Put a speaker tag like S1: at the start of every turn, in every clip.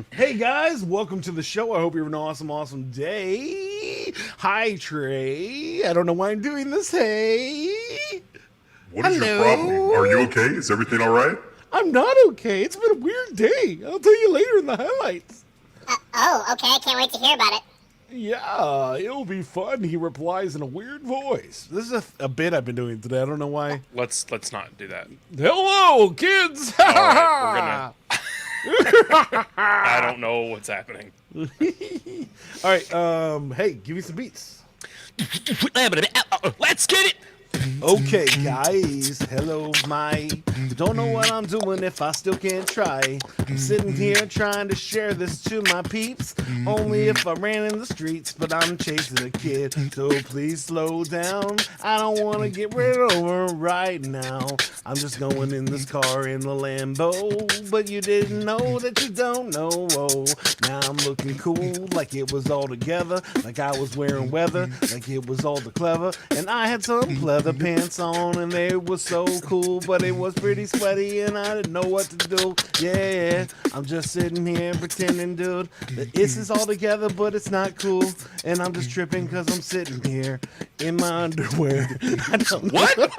S1: Hey guys, welcome to the show. I hope you're having an awesome day. Hi Trey. I don't know why I'm doing this. Hey.
S2: What is your problem? Are you okay? Is everything all right?
S1: I'm not okay. It's been a weird day. I'll tell you later in the highlights.
S3: Okay. I can't wait to hear about it.
S1: Yeah, it'll be fun. He replies in a weird voice. This is a bit I've been doing today. I don't know why.
S4: Let's not do that.
S1: Hello, kids.
S4: All right, we're gonna. I don't know what's happening.
S1: All right. Hey, give me some beats.
S4: Let's get it.
S1: Okay, guys. Hello, my. Don't know what I'm doing if I still can't try. I'm sitting here trying to share this to my peeps. Only if I ran in the streets, but I'm chasing a kid. So please slow down. I don't want to get rid over right now. I'm just going in this car in the Lambo. But you didn't know that you don't know. Oh, now I'm looking cool, like it was all together. Like I was wearing weather, like it was all the clever. And I had some pleather pants on and they were so cool, but it was pretty sweaty and I didn't know what to do. Yeah, I'm just sitting here pretending, dude, that this is all together, but it's not cool. And I'm just tripping because I'm sitting here in my underwear. I don't know.
S4: What?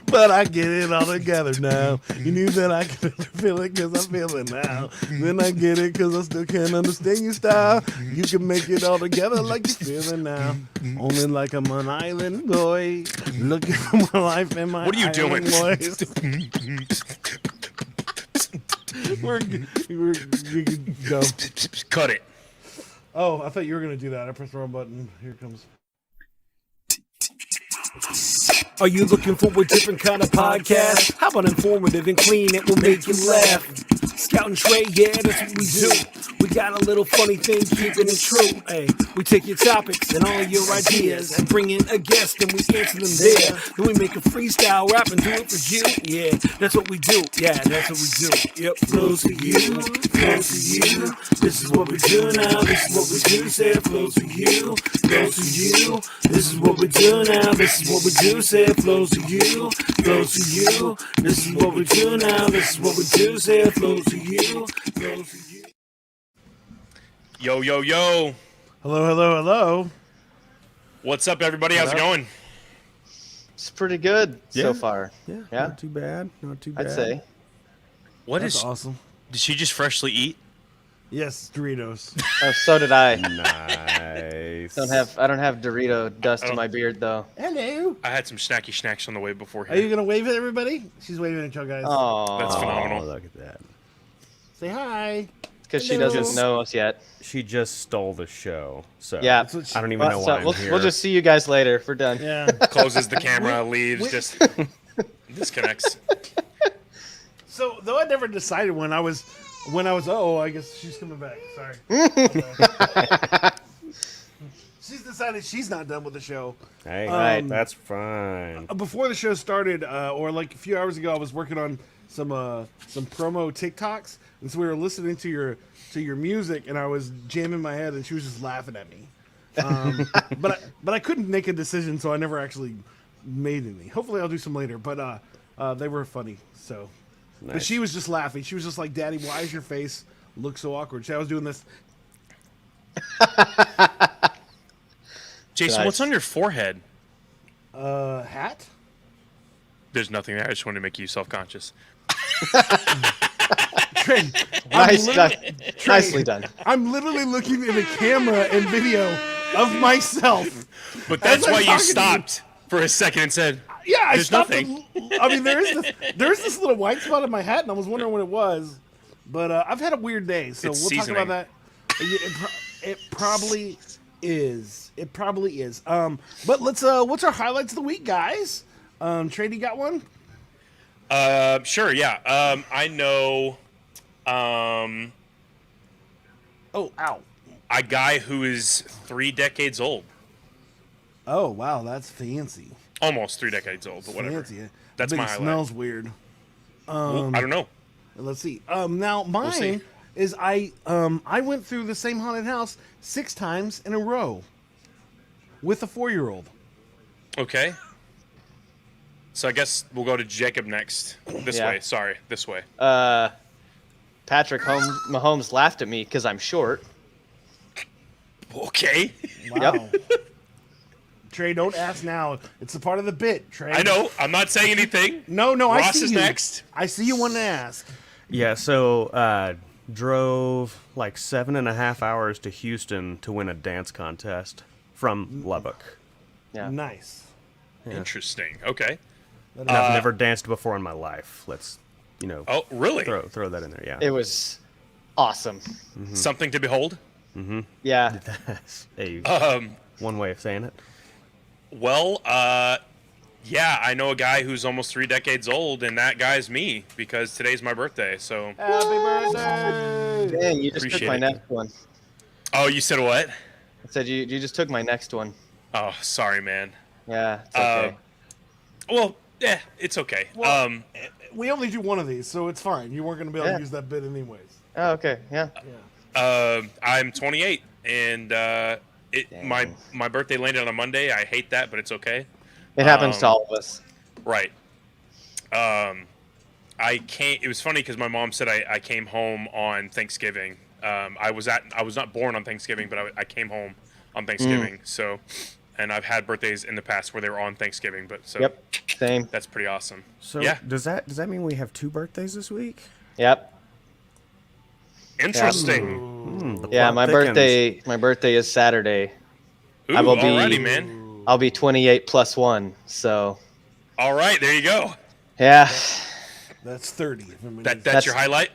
S1: But I get it all together now. You knew that I could feel it because I'm feeling now. Then I get it because I still can't understand your style. You can make it all together like you're feeling now. Only like I'm an island boy, looking for my life and my
S4: What are you doing?
S1: voice. we're go.
S4: Cut it.
S1: Oh, I thought you were going to do that. I pressed the wrong button. Here it comes. Are you looking for a different kind of podcast? How about informative and clean? It will make you laugh. Scout and Trey, yeah, that's what we do. We got a little funny thing, keeping it true. Hey, we take your topics and all your ideas and bring in a guest and we answer them there. Then we make a freestyle rap and do it for you. Yeah, that's what we do. Yeah, that's what we do. Yep, flows for you, flows for you. This is what we do now. This is what we do. Say it flows for you, flows for you. This is what we do now. This is what we do. Say it flows for you, flows for you. This is what we do now. This is what we do. Say it flows for you, flows for you.
S4: Yo, yo, yo.
S1: Hello, hello, hello.
S4: What's up, everybody? How's it going?
S5: It's pretty good so far.
S1: Yeah,
S5: Yeah?
S1: not too bad. Not too bad.
S5: I'd say.
S4: What
S1: That's
S4: is?
S1: awesome.
S4: Did she just freshly eat?
S1: Yes, Doritos.
S5: Oh, so did I.
S6: Nice.
S5: I don't have Dorito dust in my beard though.
S1: Hello.
S4: I had some snacky snacks on the way before
S1: Are you
S4: here.
S1: gonna wave at everybody? She's waving at you guys.
S5: Oh,
S4: That's phenomenal.
S6: Oh, look at that.
S1: Say hi.
S5: because she
S1: Hello.
S5: doesn't know us yet.
S6: She just stole the show. So
S5: Yeah.
S1: That's what she-
S6: I don't even know why I'm
S5: we'll,
S6: here.
S5: we'll just see you guys later. We're done.
S1: Yeah.
S4: Closes the camera, leaves, just disconnects.
S1: So though I never decided when I was oh, I guess she's coming back. Sorry. She's decided she's not done with the show.
S6: Hey, that's fine.
S1: Before the show started, or like a few hours ago, I was working on some promo TikToks, and so we were listening to your music, and I was jamming my head, and she was just laughing at me. But I couldn't make a decision, so I never actually made any. Hopefully, I'll do some later. But they were funny. So, but
S6: Nice.
S1: she was just laughing. She was just like, "Daddy, why is your face look so awkward?" I was doing this.
S4: Jason,
S5: Nice.
S4: what's on your forehead?
S1: Hat.
S4: There's nothing there. I just wanted to make you self-conscious.
S1: Trey,
S5: Nicely done.
S1: I'm literally looking at a camera and video of myself.
S4: But that's
S1: As I'm
S4: why you
S1: talking to you.
S4: stopped for a second and said,
S1: Yeah, I
S4: There's
S1: stopped.
S4: nothing.
S1: I mean, there's this little white spot on my hat, and I was wondering what it was. But I've had a weird day, so
S4: It's
S1: we'll
S4: seasoning.
S1: talk about that. It probably is. It probably is. But let's. What's our highlights of the week, guys? Trey, you got one?
S4: sure, yeah. I know
S1: Oh, ow.
S4: a guy who is 3 decades old.
S1: Oh, wow, that's fancy.
S4: Almost 3 decades old, but whatever.
S1: Fancy.
S4: That's
S1: I think
S4: my
S1: it
S4: highlight.
S1: smells weird.
S4: Well, I don't know.
S1: Let's see. Now mine
S4: see.
S1: is I went through the same haunted house 6 times in a row with a 4-year-old.
S4: Okay. So I guess we'll go to Jacob next. This
S5: Yeah.
S4: way. Sorry, this way.
S5: Patrick Mahomes laughed at me because I'm short.
S4: Okay.
S1: Wow. Trey, don't ask now. It's a part of the bit, Trey.
S4: I know. I'm not saying anything.
S1: No, I
S4: Ross
S1: see
S4: is
S1: you.
S4: next.
S1: I see you want to ask.
S6: Yeah, so drove like 7.5 hours to Houston to win a dance contest from Lubbock.
S5: Yeah.
S1: Nice.
S4: Interesting. Okay.
S6: And I've never danced before in my life. Let's,
S4: Oh, really?
S6: throw that in there. Yeah.
S5: It was awesome.
S4: Something to behold?
S5: Yeah.
S6: That's a
S4: Um,
S6: one way of saying it.
S4: Well, yeah, I know a guy who's almost 3 decades old, and that guy's me because today's my birthday. So,
S1: Happy birthday!
S5: Dang, you just took
S4: Appreciate
S5: my
S4: it.
S5: next one.
S4: oh, you said what?
S5: I said you just took my next one.
S4: Oh, sorry, man.
S5: Yeah, it's okay.
S4: Well, yeah, it's okay.
S1: Well, we only do one of these, so it's fine. You weren't going to be able to use that bit anyways.
S5: Oh, okay, yeah.
S4: I'm 28, and my birthday landed on a Monday. I hate that, but it's okay.
S5: It happens to all of us.
S4: Right. It was funny because my mom said I came home on Thanksgiving. I was not born on Thanksgiving, but I came home on Thanksgiving. So, and I've had birthdays in the past where they were on Thanksgiving, but so
S5: Yep, same.
S4: that's pretty awesome.
S6: So
S4: yeah,
S6: does that mean we have 2 birthdays this week?
S5: Yep.
S4: interesting.
S6: The
S5: Yeah,
S6: plot thickens.
S5: my birthday is Saturday.
S4: Ooh,
S5: I will be-
S4: alrighty, man.
S5: I'll be 28 plus 1, so
S4: All right, there you go.
S5: yeah.
S1: That's 30.
S4: That's your highlight.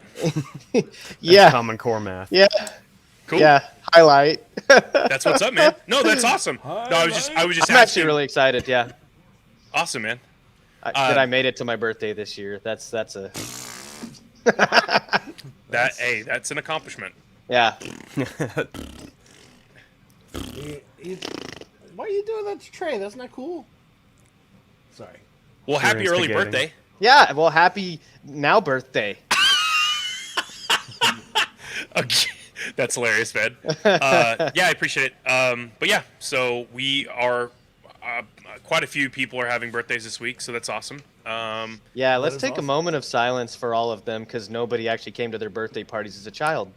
S5: Yeah.
S6: Common Core math.
S5: Yeah.
S4: Cool.
S5: Yeah. Highlight.
S4: That's what's up, man. No, that's awesome. No, I was just
S5: I'm
S4: asking.
S5: actually really excited, yeah.
S4: Awesome, man.
S5: That I made it to my birthday this year. That's a
S4: That's an accomplishment.
S5: yeah.
S1: Why are you doing that to Trey? That's not cool. Sorry.
S4: Well, happy early
S6: instigating.
S4: birthday.
S5: Yeah, well, happy now birthday.
S4: Okay. That's hilarious, man. Yeah, I appreciate it. But yeah, so we are quite a few people are having birthdays this week, so that's awesome.
S5: Yeah, let's
S1: is
S5: take a
S1: awesome.
S5: moment of silence for all of them because nobody actually came to their birthday parties as a child.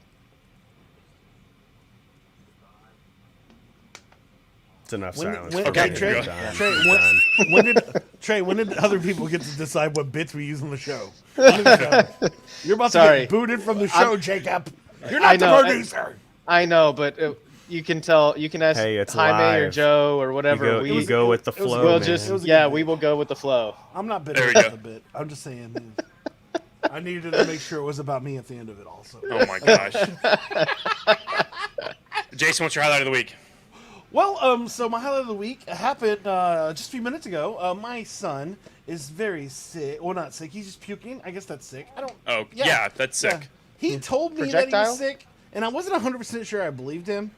S6: It's enough
S1: When-
S6: silence.
S1: when-
S6: for
S4: okay,
S6: me.
S4: Trey,
S6: We're done.
S1: Trey,
S6: We're
S1: when did other people get to decide what bits we use on the show? You're about to
S5: Sorry.
S1: get booted from the show, Jacob. You're not
S5: I
S1: the
S5: know,
S1: producer.
S5: I know, but you can tell. You can ask
S6: Hey, it's
S5: Jaime or
S6: live.
S5: Joe or whatever.
S6: You go with the
S1: it was-
S6: flow,
S5: We'll
S6: man.
S5: just
S1: It was a
S5: yeah,
S1: good
S5: we
S1: bit.
S5: will go with the flow.
S1: I'm not bitter
S4: There we
S1: about
S4: go.
S1: the bit. I'm just saying. I needed to make sure it was about me at the end of it also.
S4: Oh my gosh. Jason, what's your highlight of the week?
S1: Well, so my highlight of the week happened just a few minutes ago. My son is very sick. Well, not sick. He's just puking. I guess that's sick. I don't.
S4: Oh, yeah, that's sick.
S1: He told me that he
S5: Projectile?
S1: was sick, and I wasn't 100% sure I believed him.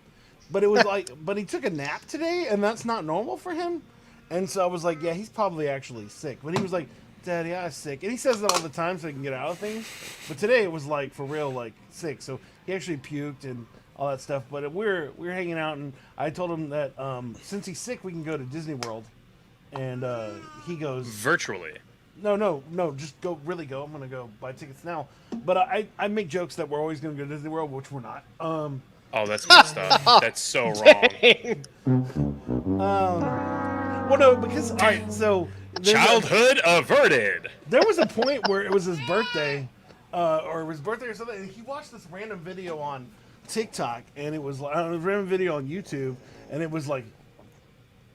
S1: But it was like, but he took a nap today, and that's not normal for him. And so I was like, yeah, he's probably actually sick. But he was like, Daddy, I'm sick. And he says that all the time so he can get out of things. But today it was like, for real, like sick. So he actually puked and all that stuff. But we're hanging out, and I told him that since he's sick, we can go to Disney World. And he goes,
S4: Virtually.
S1: no, just go, really go. I'm going to go buy tickets now. But I make jokes that we're always going to go to Disney World, which we're not.
S4: Oh, that's messed up. That's so wrong.
S1: Well, no, because, all right, so...
S4: Childhood averted.
S1: There was a point where it was his birthday, or his birthday or something, and he watched this random video on TikTok, and it was like a random video on YouTube, and it was like,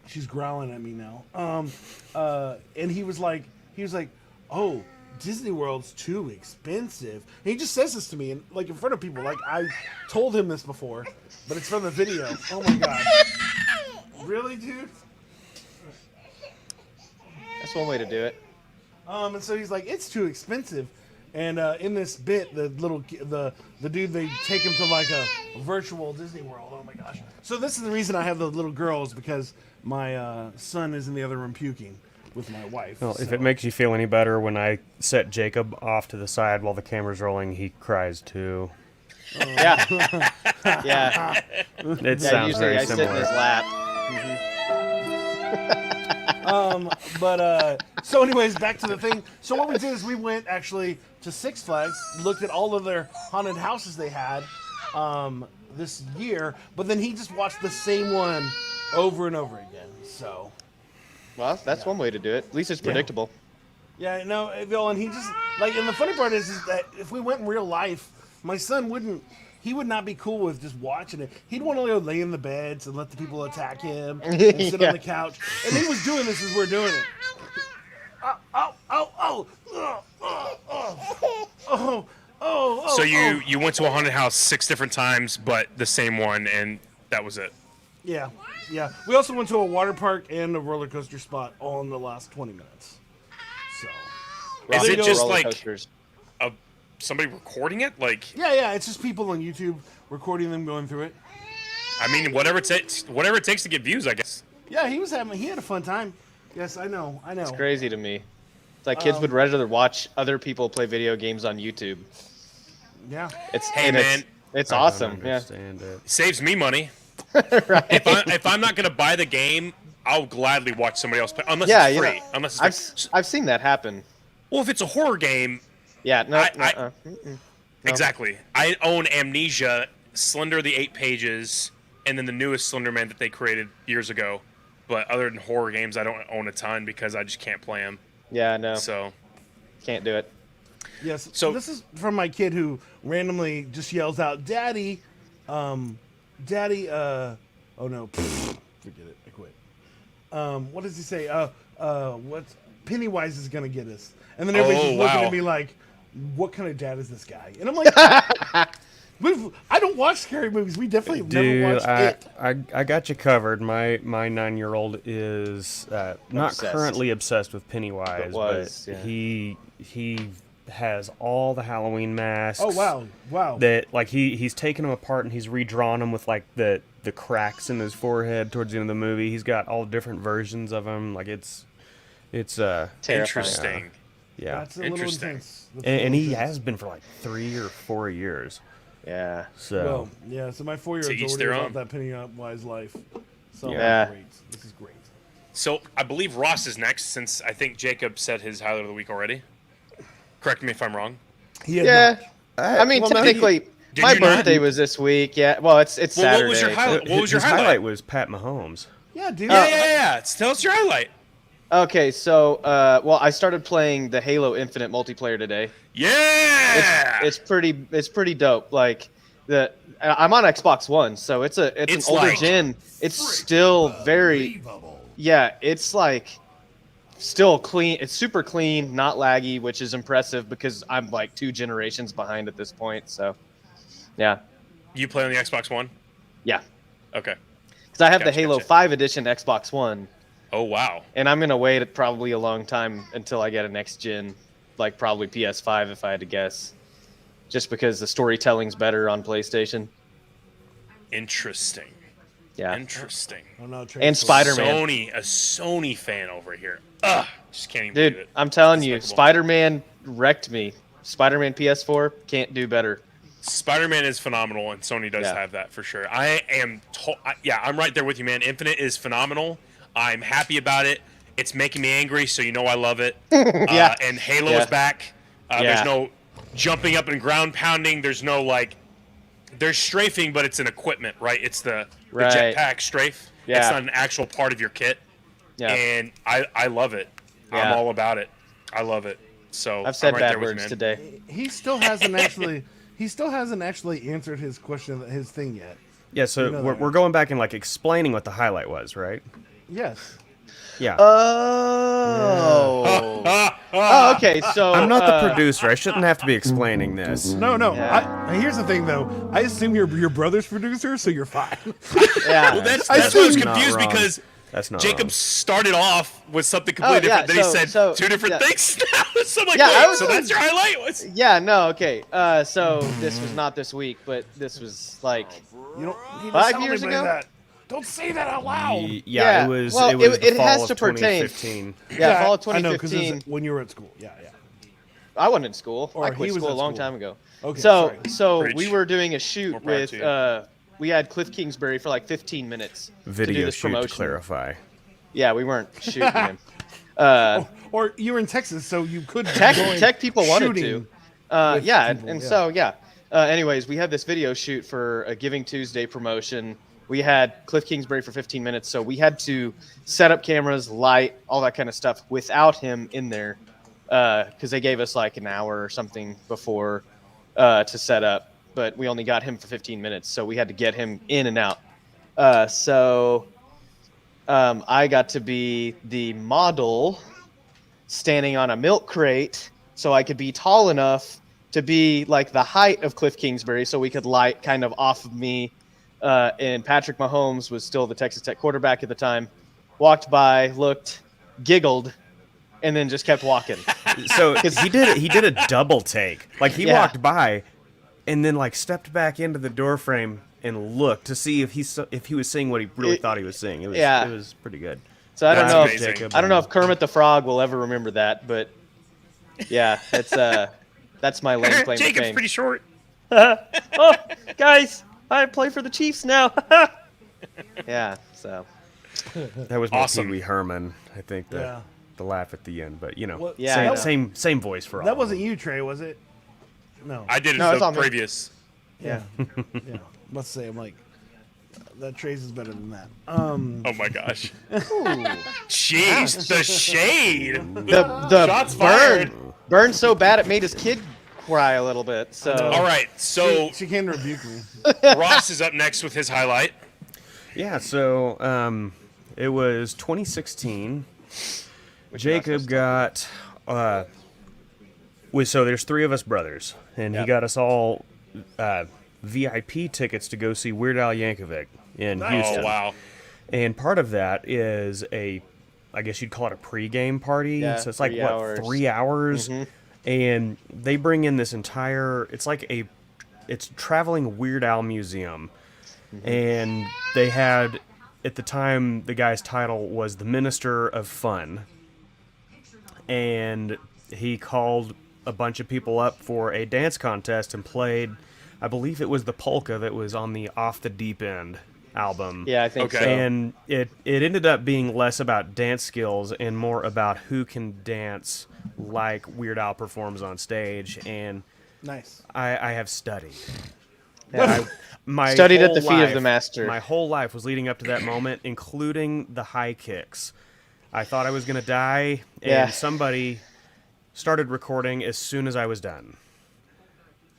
S1: she's growling at me now. And he was like, oh, Disney World's too expensive. And he just says this to me, and like in front of people, like I told him this before, but it's from the video. Oh my god, really, dude?
S5: That's one way to do it.
S1: And so he's like, it's too expensive. And in this bit, the dude, they take him to like a virtual Disney World. Oh my gosh! So this is the reason I have the little girls, because my son is in the other room puking with my wife.
S6: Well, if
S1: so-
S6: it makes you feel any better, when I set Jacob off to the side while the camera's rolling, he cries too.
S5: Yeah. Yeah.
S6: It
S5: Yeah,
S6: sounds
S5: usually
S6: very
S5: I sit in his
S6: similar.
S5: lap.
S1: So anyways, back to the thing. So what we did is we went actually to Six Flags, looked at all of their haunted houses they had this year, but then he just watched the same one over and over again. So
S5: Well, that's one way to do it. At least it's predictable.
S1: yeah, no, Bill, and he just like, and the funny part is that if we went in real life, my son wouldn't. He would not be cool with just watching it. He'd want to go lay in the beds and let the people attack him and sit on the couch. And he was doing this as we're doing it. Oh.
S4: So you went to a haunted house 6 different times, but the same one, and that was it.
S1: Yeah. We also went to a water park and a roller coaster spot all in the last 20 minutes. So.
S4: Is it just
S5: Roller
S4: like
S5: coasters.
S4: somebody recording it? Like,
S1: Yeah. It's just people on YouTube recording them going through it.
S4: I mean, whatever it takes to get views, I guess.
S1: Yeah, he had a fun time. Yes, I know.
S5: It's crazy to me. It's like kids would rather watch other people play video games on YouTube.
S1: Yeah.
S5: It's awesome. Yeah.
S6: Understand it.
S4: Saves me money.
S5: Right.
S4: If I'm not gonna buy the game, I'll gladly watch somebody else play, unless
S5: Yeah,
S4: it's
S5: you
S4: free.
S5: know,
S4: Unless it's free.
S5: I've seen that happen.
S4: Well, if it's a horror game,
S5: Yeah. No.
S4: I- exactly. I own Amnesia, Slender the 8 Pages, and then the newest Slender Man that they created years ago. But other than horror games, I don't own a ton because I just can't play them.
S5: Yeah. No.
S4: So
S5: Can't do it.
S1: Yes.
S4: So-
S1: this is from my kid who randomly just yells out, "Daddy, Daddy, oh no, forget it, I quit. What does he say? What Pennywise is gonna get us?" And then everybody's just looking at me like, "What kind of dad is this guy?" And I'm like, I don't watch scary movies. We definitely have never watched it.
S6: I got you covered. My 9-year-old is not
S5: Obsessed.
S6: currently obsessed with Pennywise,
S5: was,
S6: but
S5: yeah.
S6: he has all the Halloween masks.
S1: Oh wow.
S6: That like he's taken them apart and he's redrawn them with like the cracks in his forehead towards the end of the movie. He's got all different versions of them. Like it's
S5: Terrifying.
S4: interesting.
S6: yeah.
S1: That's a little
S4: Interesting.
S1: intense. That's a
S6: And
S1: little
S6: he
S1: intense.
S6: has been for like 3 or 4 years.
S5: Yeah.
S6: So
S1: Well, yeah. So my 4-year-old's
S4: To each
S1: already
S4: their
S1: about
S4: own.
S1: that Pennywise life. So
S5: Yeah.
S1: great. This is great.
S4: So I believe Ross is next, since I think Jacob said his highlight of the week already. Correct me if I'm wrong.
S1: He had
S5: Yeah.
S1: not.
S5: I mean,
S1: Well, no,
S5: technically,
S4: Did
S5: my
S4: you not?
S5: birthday was this week. Yeah. Well, it's
S4: Well,
S5: Saturday.
S4: what was your highlight? What was your
S6: his
S4: highlight?
S6: was Pat Mahomes.
S1: Yeah, dude.
S4: Yeah. Tell us your highlight.
S5: Okay, so well, I started playing the Halo Infinite multiplayer today.
S4: Yeah.
S5: It's pretty dope. Like I'm on Xbox One, so it's an older
S4: like
S5: gen. It's still very it's like still clean. It's super clean, not laggy, which is impressive because I'm like 2 generations behind at this point. So yeah,
S4: You play on the Xbox One?
S5: yeah,
S4: Okay.
S5: because I have the
S4: Gotcha,
S5: Halo
S4: gotcha.
S5: 5 edition Xbox One,
S4: Oh wow.
S5: and I'm gonna wait probably a long time until I get a next gen, like probably PS5 if I had to guess, just because the storytelling's better on PlayStation.
S4: Interesting.
S5: Yeah,
S4: Interesting.
S1: Oh, no,
S5: and Spider-Man.
S4: A Sony fan over here. Ugh. Just can't even
S5: Dude,
S4: believe it.
S5: I'm telling you,
S4: Despicable.
S5: Spider-Man wrecked me. Spider-Man PS4 can't do better.
S4: Spider-Man is phenomenal, and Sony does
S5: Yeah.
S4: have that for sure. I am, I'm right there with you, man. Infinite is phenomenal. I'm happy about it. It's making me angry, so you know I love it.
S5: Yeah.
S4: And Halo
S5: Yeah.
S4: is back.
S5: Yeah.
S4: There's no jumping up and ground pounding. There's no there's strafing, but it's an equipment, right? It's the
S5: Right.
S4: jetpack strafe.
S5: Yeah.
S4: It's not an actual part of your kit.
S5: Yeah,
S4: And I love it. I'm
S5: Yeah.
S4: all about it. I love it. So
S5: I've said
S4: I'm right
S5: bad
S4: there with you,
S5: words
S4: man.
S5: today.
S1: He still hasn't actually. He still hasn't actually answered his question, his thing yet.
S6: Yeah, so
S1: You know that,
S6: we're
S1: right?
S6: going back and like explaining what the highlight was, right?
S1: Yes.
S6: Yeah.
S5: Oh. Oh, okay. So
S6: I'm not the producer. I shouldn't have to be explaining this.
S1: No.
S5: Yeah.
S1: Here's the thing, though. I assume you're your brother's producer, so you're fine.
S5: Yeah.
S4: Well, that's
S1: I
S4: why I was
S1: see.
S4: confused
S6: Not wrong.
S4: because
S6: That's not
S4: Jacob
S6: wrong.
S4: started off with something completely
S5: yeah,
S4: different. Then
S5: so-
S4: he said
S5: so,
S4: 2 different
S5: yeah.
S4: things. So I'm like,
S5: Yeah, I
S4: wait,
S5: was
S4: so
S5: like-
S4: that's your highlight? What's...
S5: Yeah. No. Okay. So this was not this week, but this was like
S1: You don't need to
S5: 5
S1: tell
S5: years
S1: anybody
S5: ago?
S1: that. Don't say that out loud.
S6: Yeah,
S5: Yeah,
S6: it was.
S5: well,
S6: it was
S5: it
S6: the fall
S5: has
S6: of
S5: to pertain.
S6: 2015.
S5: yeah, fall of
S1: I know, because
S5: 2015.
S1: when you were at school. Yeah.
S5: I wasn't in school.
S1: Or
S5: I
S1: he
S5: quit
S1: was
S5: school a
S1: at
S5: long
S1: school.
S5: time ago.
S1: Okay,
S5: So
S1: sorry.
S5: we
S4: Preach.
S5: were doing a shoot
S4: More power
S5: with
S4: to you.
S5: we had Cliff Kingsbury for like 15 minutes to do
S6: Video
S5: this
S6: shoot to
S5: promotion.
S6: clarify.
S5: Yeah, we weren't shooting him.
S1: Or you were in Texas, so you could
S5: Tech people wanted to.
S1: shooting
S5: Yeah,
S1: people,
S5: and
S1: yeah.
S5: so yeah. Anyways, we had this video shoot for a Giving Tuesday promotion. We had Cliff Kingsbury for 15 minutes, so we had to set up cameras, light, all that kind of stuff without him in there, because they gave us like an hour or something before to set up, but we only got him for 15 minutes, so we had to get him in and out. I got to be the model standing on a milk crate so I could be tall enough to be like the height of Cliff Kingsbury so we could light kind of off of me. And Patrick Mahomes was still the Texas Tech quarterback at the time. Walked by, looked, giggled, and then just kept walking.
S6: So he did a double take. Like he
S5: Yeah.
S6: walked by, and then like stepped back into the door frame and looked to see if he was seeing what he really thought he was seeing. It was pretty good.
S5: So I don't
S4: That's
S5: know.
S4: amazing.
S5: If, I don't know if Kermit the Frog will ever remember that, but yeah, that's my lame claim to
S4: Jacob's
S5: fame.
S4: pretty short.
S5: Oh, guys, I play for the Chiefs now. Yeah, so
S6: That was more
S4: Awesome.
S6: Pee Wee Herman, I think.
S1: Yeah.
S6: The laugh at the end, but you know,
S1: Well,
S5: Yeah,
S6: same,
S5: I know.
S6: same voice for all.
S1: That
S6: of
S1: wasn't
S6: them.
S1: you, Trey, was it? No.
S4: I did it
S5: No, it's
S4: the
S5: on me.
S4: previous.
S5: yeah.
S1: Yeah. Must say, I'm like, that Trace is better than that.
S4: Oh my gosh. Jeez, the shade.
S5: The
S4: Shots fired.
S5: burn so bad it made his kid cry a little bit. So
S4: All right, so
S1: She can rebuke me.
S4: Ross is up next with his highlight.
S6: Yeah, so it was 2016. Jacob got so there's three of us brothers, and he got us all VIP tickets to go see Weird Al Yankovic in Houston.
S4: Oh wow.
S6: And part of that is I guess you'd call it a pregame party.
S5: Yeah,
S6: So it's like
S5: 3
S6: what,
S5: hours.
S6: 3 hours, and they bring in this entire. It's like it's traveling Weird Al museum, and they had at the time the guy's title was the Minister of Fun, and he called a bunch of people up for a dance contest and played. I believe it was the polka that was on the Off the Deep End album.
S5: yeah, I think
S4: Okay.
S5: so.
S6: And it ended up being less about dance skills and more about who can dance like Weird Al performs on stage. And
S1: Nice.
S6: I have studied.
S5: Yeah.
S6: My
S5: Studied at
S6: whole
S5: the feet of the
S6: life-
S5: master.
S6: My whole life was leading up to that moment, including the high kicks. I thought I was going to die, and
S5: Yeah.
S6: somebody started recording as soon as I was done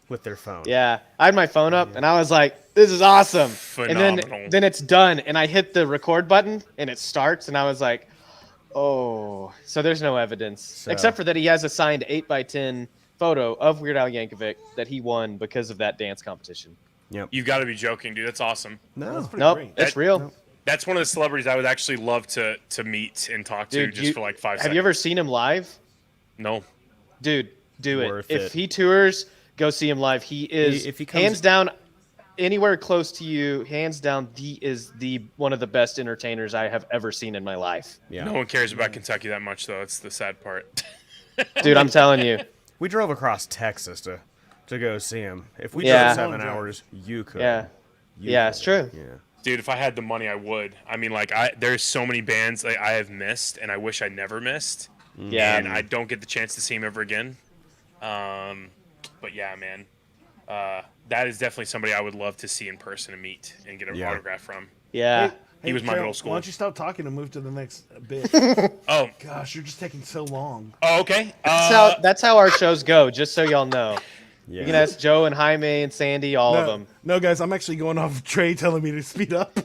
S6: with their phone.
S5: Yeah, I had my phone up and I was like, "This is awesome!"
S4: Phenomenal.
S5: And then it's done, and I hit the record button and it starts, and I was like, "Oh!" So there's no evidence except for that he has a signed 8x10 photo of Weird Al Yankovic that he won because of that dance competition.
S6: Yep.
S4: You got to be joking, dude. That's awesome.
S6: No.
S1: That's pretty
S5: Nope,
S1: great.
S5: it's
S4: That-
S5: real,
S4: That's one of the celebrities I would actually love to meet and talk to
S5: dude.
S4: just for like 5 seconds.
S5: Have you ever seen him live?
S4: No.
S5: Dude, do it.
S6: Worth
S5: If
S6: it.
S5: he tours, go see him live. He is
S6: If he comes-
S5: hands down anywhere close to you, hands down, he is the one of the best entertainers I have ever seen in my life.
S6: Yeah.
S4: No one cares about Kentucky that much, though. It's the sad part.
S5: Dude, I'm telling you.
S6: We drove across Texas to go see him. If we
S5: Yeah.
S6: drove 7 hours, you could.
S5: Yeah.
S6: You
S5: Yeah,
S6: could.
S5: it's true.
S6: Yeah.
S4: Dude, if I had the money, I would. I mean, like, there's so many bands that I have missed, and I wish I never missed.
S5: Yeah.
S4: And I don't get the chance to see them ever again. But yeah, man, that is definitely somebody I would love to see in person and meet and get an
S6: Yeah.
S4: autograph from.
S5: Yeah.
S4: He was my
S1: Trey,
S4: middle school.
S1: Why don't you stop talking and move to the next bit?
S4: Oh,
S1: Gosh, you're just taking so long.
S4: okay.
S5: That's how our shows go, just so y'all know.
S6: Yeah.
S5: You can ask Joe and Jaime and Sandy, all of them.
S1: No, guys, I'm actually going off Trey telling me to speed up.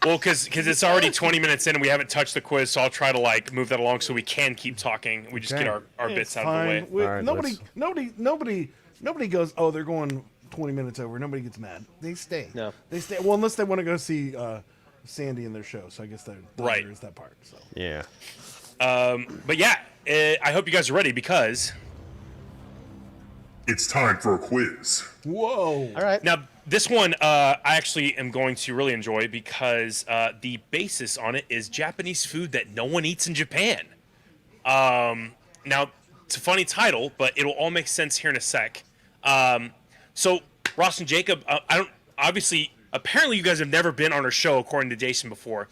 S4: Well, because it's already 20 minutes in and we haven't touched the quiz, so I'll try to like move that along so we can keep talking. We just
S6: Okay.
S4: get our
S1: It's
S4: bits out of the way.
S1: fine. We-
S6: All right,
S1: nobody goes, oh, they're going 20 minutes over. Nobody gets mad. They stay.
S5: No.
S1: They stay. Well, unless they want to go see Sandy in their show. So I guess that
S4: Right.
S1: there is that part. So.
S6: Yeah.
S4: But yeah, I hope you guys are ready because
S2: It's time for a quiz.
S1: Whoa.
S5: All right.
S4: now this one I actually am going to really enjoy because the basis on it is Japanese food that no one eats in Japan. Now it's a funny title, but it'll all make sense here in a sec. So Ross and Jacob, I don't obviously Apparently, you guys have never been on our show, according to Jason, before.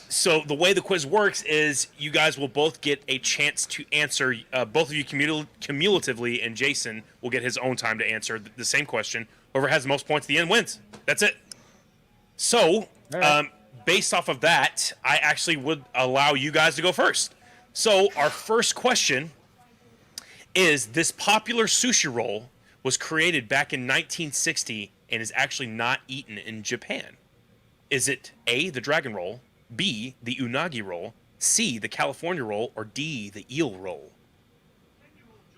S4: So the way the quiz works is you guys will both get a chance to answer, both of you cumulatively, and Jason will get his own time to answer the same question. Whoever has the most points at the end wins. That's it. So, based off of that, I actually would allow you guys to go first. So, our first question is, this popular sushi roll was created back in 1960 and is actually not eaten in Japan. Is it A, the dragon roll, B, the unagi roll, C, the California roll, or D, the eel roll?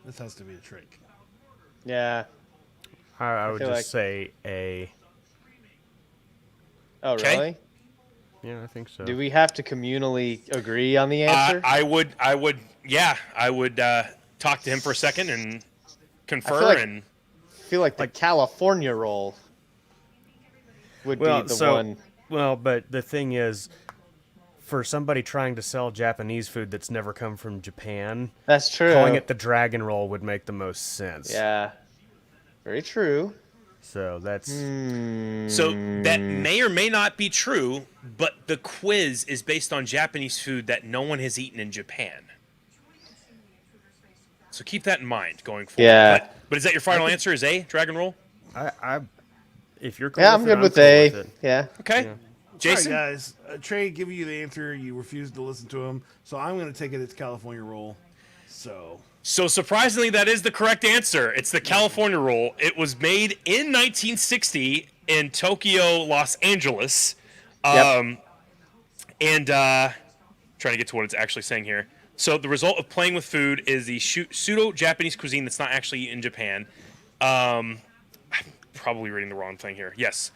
S1: This has to be a trick.
S5: Yeah.
S6: I would
S5: feel
S6: just
S5: like-
S6: say A.
S5: Oh,
S4: Okay.
S5: really?
S6: Yeah, I think so.
S5: Do we have to communally agree on the answer?
S4: I would talk to him for a second and confer.
S5: like-
S4: And
S5: I feel like the California roll would be the one.
S6: Well, but the thing is, for somebody trying to sell Japanese food that's never come from Japan,
S5: That's true.
S6: calling it the dragon roll would make the most sense.
S5: Yeah. Very true.
S6: So that's
S4: so that may or may not be true, but the quiz is based on Japanese food that no one has eaten in Japan. So keep that in mind going forward.
S5: Yeah.
S4: But is that your final answer? Is A, dragon roll?
S6: I if you're cool
S5: Yeah,
S6: with
S5: I'm
S6: it,
S5: good with
S6: cool
S5: A.
S6: with it.
S5: Yeah.
S4: Okay.
S6: Yeah.
S4: Jason?
S1: All right, guys. Trey gave you the answer. You refused to listen to him. So I'm going to take it as California roll.
S4: So surprisingly, that is the correct answer. It's the California roll. It was made in 1960 in Tokyo, Los Angeles.
S5: Yep.
S4: And trying to get to what it's actually saying here. So the result of playing with food is the pseudo-Japanese cuisine that's not actually in Japan. I'm probably reading the wrong thing here. Yes.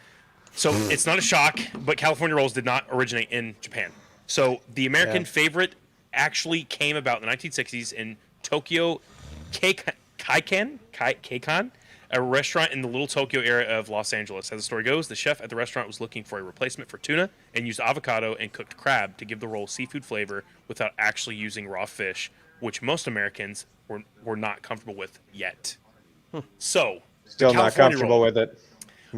S4: So it's not a shock, but California rolls did not originate in Japan. So the American favorite actually came about in the 1960s in Tokyo Kaikan, a restaurant in the Little Tokyo area of Los Angeles. As the story goes, the chef at the restaurant was looking for a replacement for tuna and used avocado and cooked crab to give the roll seafood flavor without actually using raw fish, which most Americans were not comfortable with yet. So,
S5: Still not
S4: California
S5: comfortable
S4: roll.
S5: with it.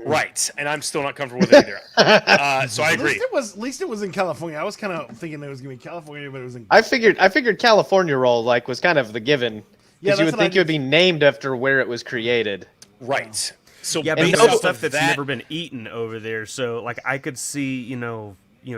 S4: Right, and I'm still not comfortable with it either. So I agree.
S1: At least it was in California. I was kind of thinking it was going to be California, but it was in.
S5: I figured California roll was kind of the given.
S1: Yeah,
S5: Because you
S1: that's
S5: would
S1: what I
S5: think it would be named after where it was created.
S4: Right. So
S6: Yeah, but
S4: based
S6: there's
S4: off
S6: stuff
S4: of
S6: that's
S4: that,
S6: never been eaten over there. So like I could see,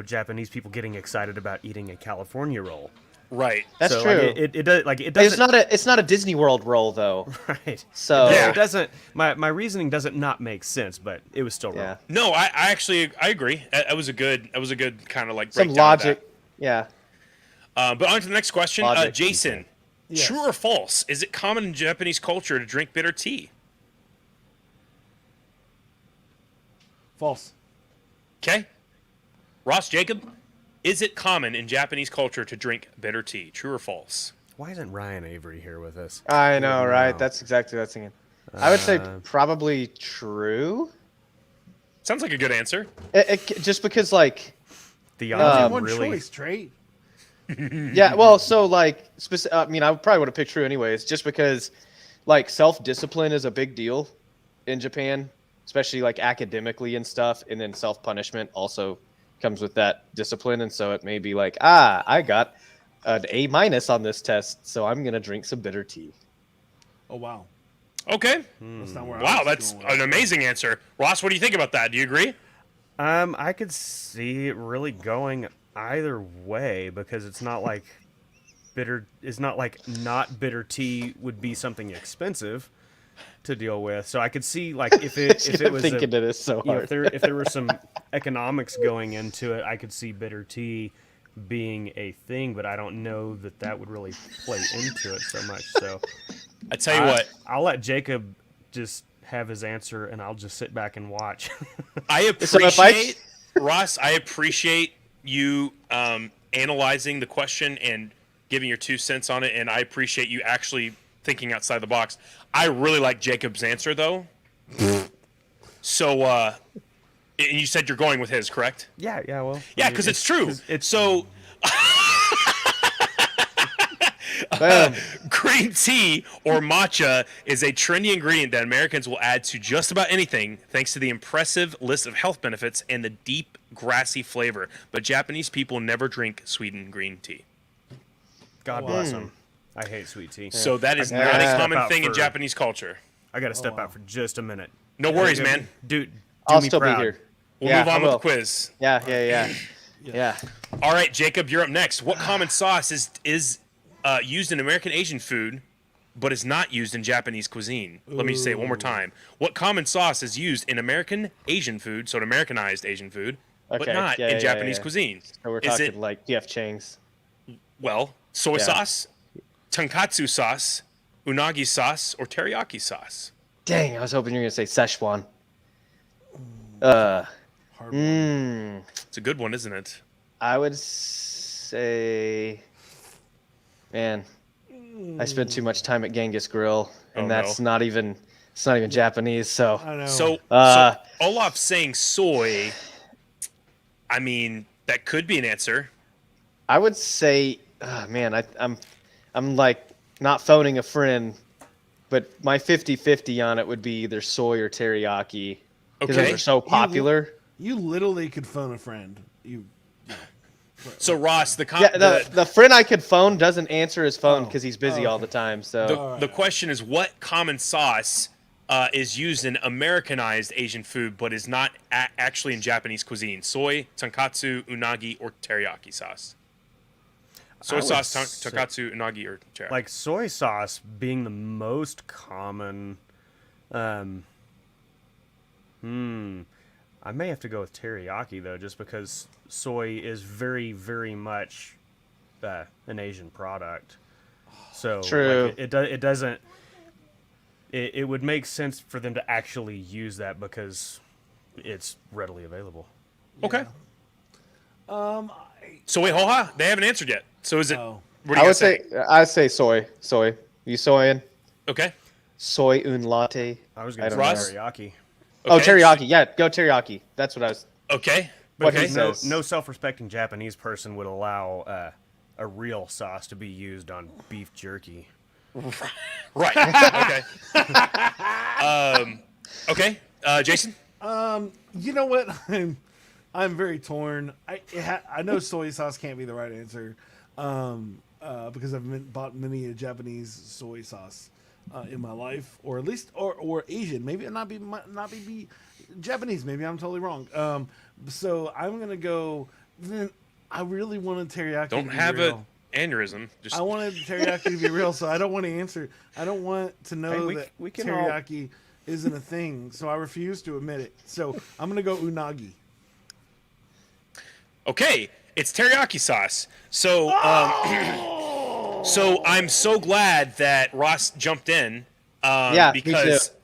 S6: Japanese people getting excited about eating a California roll.
S4: right.
S5: That's
S6: so,
S5: true.
S6: Like, it does like it doesn't.
S5: It's not a Disney World roll though.
S6: Right.
S5: So
S4: Yeah.
S6: It doesn't. My reasoning doesn't not make sense, but it was still wrong.
S5: yeah.
S4: No, I actually agree. That was a good kind of like
S5: Some
S4: breakdown of
S5: logic. Yeah.
S4: that. But on to the next question,
S5: Logic.
S4: Jason.
S1: Yes.
S4: True or false? Is it common in Japanese culture to drink bitter tea?
S1: False.
S4: Okay. Ross, Jacob, is it common in Japanese culture to drink bitter tea? True or false?
S6: Why isn't Ryan Avery here with us?
S5: I know, right?
S6: No.
S5: That's exactly what I was thinking. I would say probably true.
S4: Sounds like a good answer.
S5: Just because, like,
S6: The
S1: Only
S6: odds
S1: one
S6: really.
S1: choice, Trey.
S5: yeah, well, so, like, I mean, I probably would have picked true anyways, just because, like, self-discipline is a big deal in Japan, especially, like, academically and stuff, and then self-punishment also comes with that discipline, and so it may be like, I got an A- on this test, so I'm going to drink some bitter tea.
S1: Oh, wow.
S4: Okay.
S1: That's not where I
S4: Wow,
S1: was
S4: that's
S1: going with
S4: an
S1: it.
S4: amazing answer. Ross, what do you think about that? Do you agree?
S6: I could see it really going either way because it's not like bitter. It's not like not bitter tea would be something expensive to deal with. So I could see like if it
S5: I'm
S6: was
S5: thinking it is so hard.
S6: if there were some economics going into it, I could see bitter tea being a thing, but I don't know that would really play into it so much. So
S4: I tell you what,
S6: I'll let Jacob just have his answer, and I'll just sit back and watch.
S4: I
S5: So if I-
S4: appreciate Ross. I appreciate you analyzing the question and giving your 2 cents on it, and I appreciate you actually thinking outside the box. I really like Jacob's answer, though. So, and you said you're going with his, correct?
S6: yeah, well,
S4: Yeah, because it's true.
S6: It's
S4: So,
S5: Boom.
S4: Green tea or matcha is a trendy ingredient that Americans will add to just about anything thanks to the impressive list of health benefits and the deep, grassy flavor. But Japanese people never drink sweetened green tea.
S6: God bless them. I hate sweet tea.
S4: So that is
S6: I
S4: not
S6: gotta
S4: a
S6: step
S4: common
S6: out
S4: thing in
S6: for-
S4: Japanese culture.
S6: I got to step out for just a minute.
S4: No worries, man.
S6: Dude, do
S5: I'll
S6: me
S5: still
S6: proud.
S5: be here.
S4: We'll
S5: Yeah,
S4: move
S5: I
S4: on with the
S5: will.
S4: quiz.
S5: Yeah.
S4: All right, Jacob, you're up next. What common sauce is used in American Asian food, but is not used in Japanese cuisine? Let me say it one more time. What common sauce is used in American Asian food, so Americanized Asian food, but
S5: Okay,
S4: not
S5: yeah,
S4: in
S5: yeah,
S4: Japanese
S5: yeah.
S4: cuisine?
S5: So we're
S4: Is
S5: talking
S4: it,
S5: like PF Chang's.
S4: well, soy
S5: Yeah.
S4: sauce, tonkatsu sauce, unagi sauce, or teriyaki sauce?
S5: Dang, I was hoping you were gonna say Szechuan.
S1: Hard one.
S4: It's a good one, isn't it?
S5: I would say, man, I spent too much time at Genghis Grill, and
S4: Oh,
S5: that's
S4: no.
S5: not even Japanese. So
S1: I know.
S4: So
S5: Uh,
S4: Olaf saying soy, I mean, that could be an answer.
S5: I would say, man, I'm like not phoning a friend, but my 50-50 on it would be either soy or teriyaki because
S4: Okay.
S5: those are so popular.
S1: You literally could phone a friend.
S4: So Ross, the
S5: The friend I could phone doesn't answer his phone
S1: Oh.
S5: because he's busy all the time. So
S4: the question is, what common sauce is used in Americanized Asian food, but is not actually in Japanese cuisine? Soy, tonkatsu, unagi, or teriyaki sauce? Soy
S6: I would
S4: sauce,
S6: say-
S4: tonkatsu, unagi, or teriyaki?
S6: Like soy sauce being the most common. I may have to go with teriyaki though, just because soy is very, very much an Asian product. So
S5: True.
S6: like, it doesn't. It would make sense for them to actually use that because it's readily available.
S4: Okay. So wait, Hoha, they haven't answered yet. So is it?
S1: Oh.
S4: What do you
S5: I would
S4: guys say?
S5: I'd say soy. You soying?
S4: Okay.
S5: Soy un latte.
S6: I was
S5: I
S6: going to
S5: don't
S6: say
S4: know.
S6: teriyaki.
S5: Oh,
S4: Okay.
S5: teriyaki. Yeah, go teriyaki. That's what I was.
S4: Okay.
S5: What
S4: okay.
S5: he
S6: No,
S5: says.
S6: no self-respecting Japanese person would allow a real sauce to be used on beef jerky.
S4: Right. Okay. Okay. Jason.
S1: You know what? I'm very torn. I know soy sauce can't be the right answer, because I've bought many a Japanese soy sauce in my life, or at least or Asian. Maybe it not be Japanese. Maybe I'm totally wrong. So I'm gonna go. Then I really wanted teriyaki.
S4: Don't
S1: to be
S4: have
S1: real.
S4: an aneurysm. Just
S1: I wanted teriyaki to be real, so I don't want to answer. I don't want to know
S6: Hey,
S1: that
S6: we can all-
S1: teriyaki isn't a thing, so I refuse to admit it. So I'm gonna go unagi.
S4: okay. It's teriyaki sauce. So so I'm so glad that Ross jumped in.
S5: Yeah, me
S4: because
S5: too.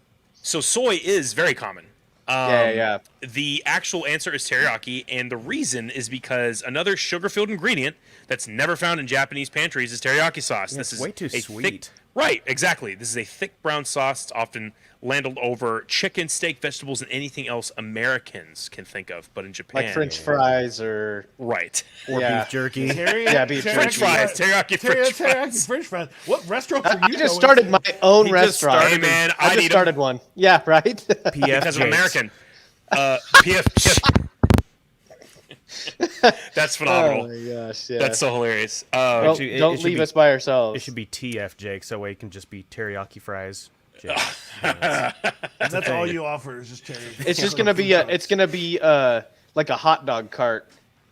S4: so soy is very common.
S5: Yeah.
S4: The actual answer is teriyaki, and the reason is because another sugar-filled ingredient that's never found in Japanese pantries is teriyaki sauce.
S6: Yeah,
S4: This
S6: it's
S4: is
S6: way too
S4: a
S6: sweet.
S4: Thick, right, exactly. This is a thick brown sauce. It's often ladled over chicken, steak, vegetables, and anything else Americans can think of, but in Japan,
S5: Like French fries or
S4: right?
S6: Or
S5: Yeah.
S6: beef jerky.
S5: Yeah, beef
S4: French
S5: jerky.
S4: fries, teriyaki French fries.
S1: Teriyaki French fries. What restaurants are
S5: I
S1: you?
S5: just
S1: going
S5: started
S1: to?
S5: my own
S6: He just
S5: restaurant.
S6: started
S4: Hey man,
S5: I
S4: I
S5: just
S4: need
S5: started one. Yeah, right.
S6: PF
S4: because I'm
S6: Jakes.
S4: American. PF. That's phenomenal.
S5: Oh my gosh, yeah.
S4: That's so hilarious.
S5: Well,
S6: should- it
S5: don't
S6: should
S5: leave
S6: be-
S5: us by ourselves.
S6: It should be TF Jake, so it can just be teriyaki fries. Jakes.
S1: That's all you offer is just teriyaki.
S5: It's just gonna be like a hot dog cart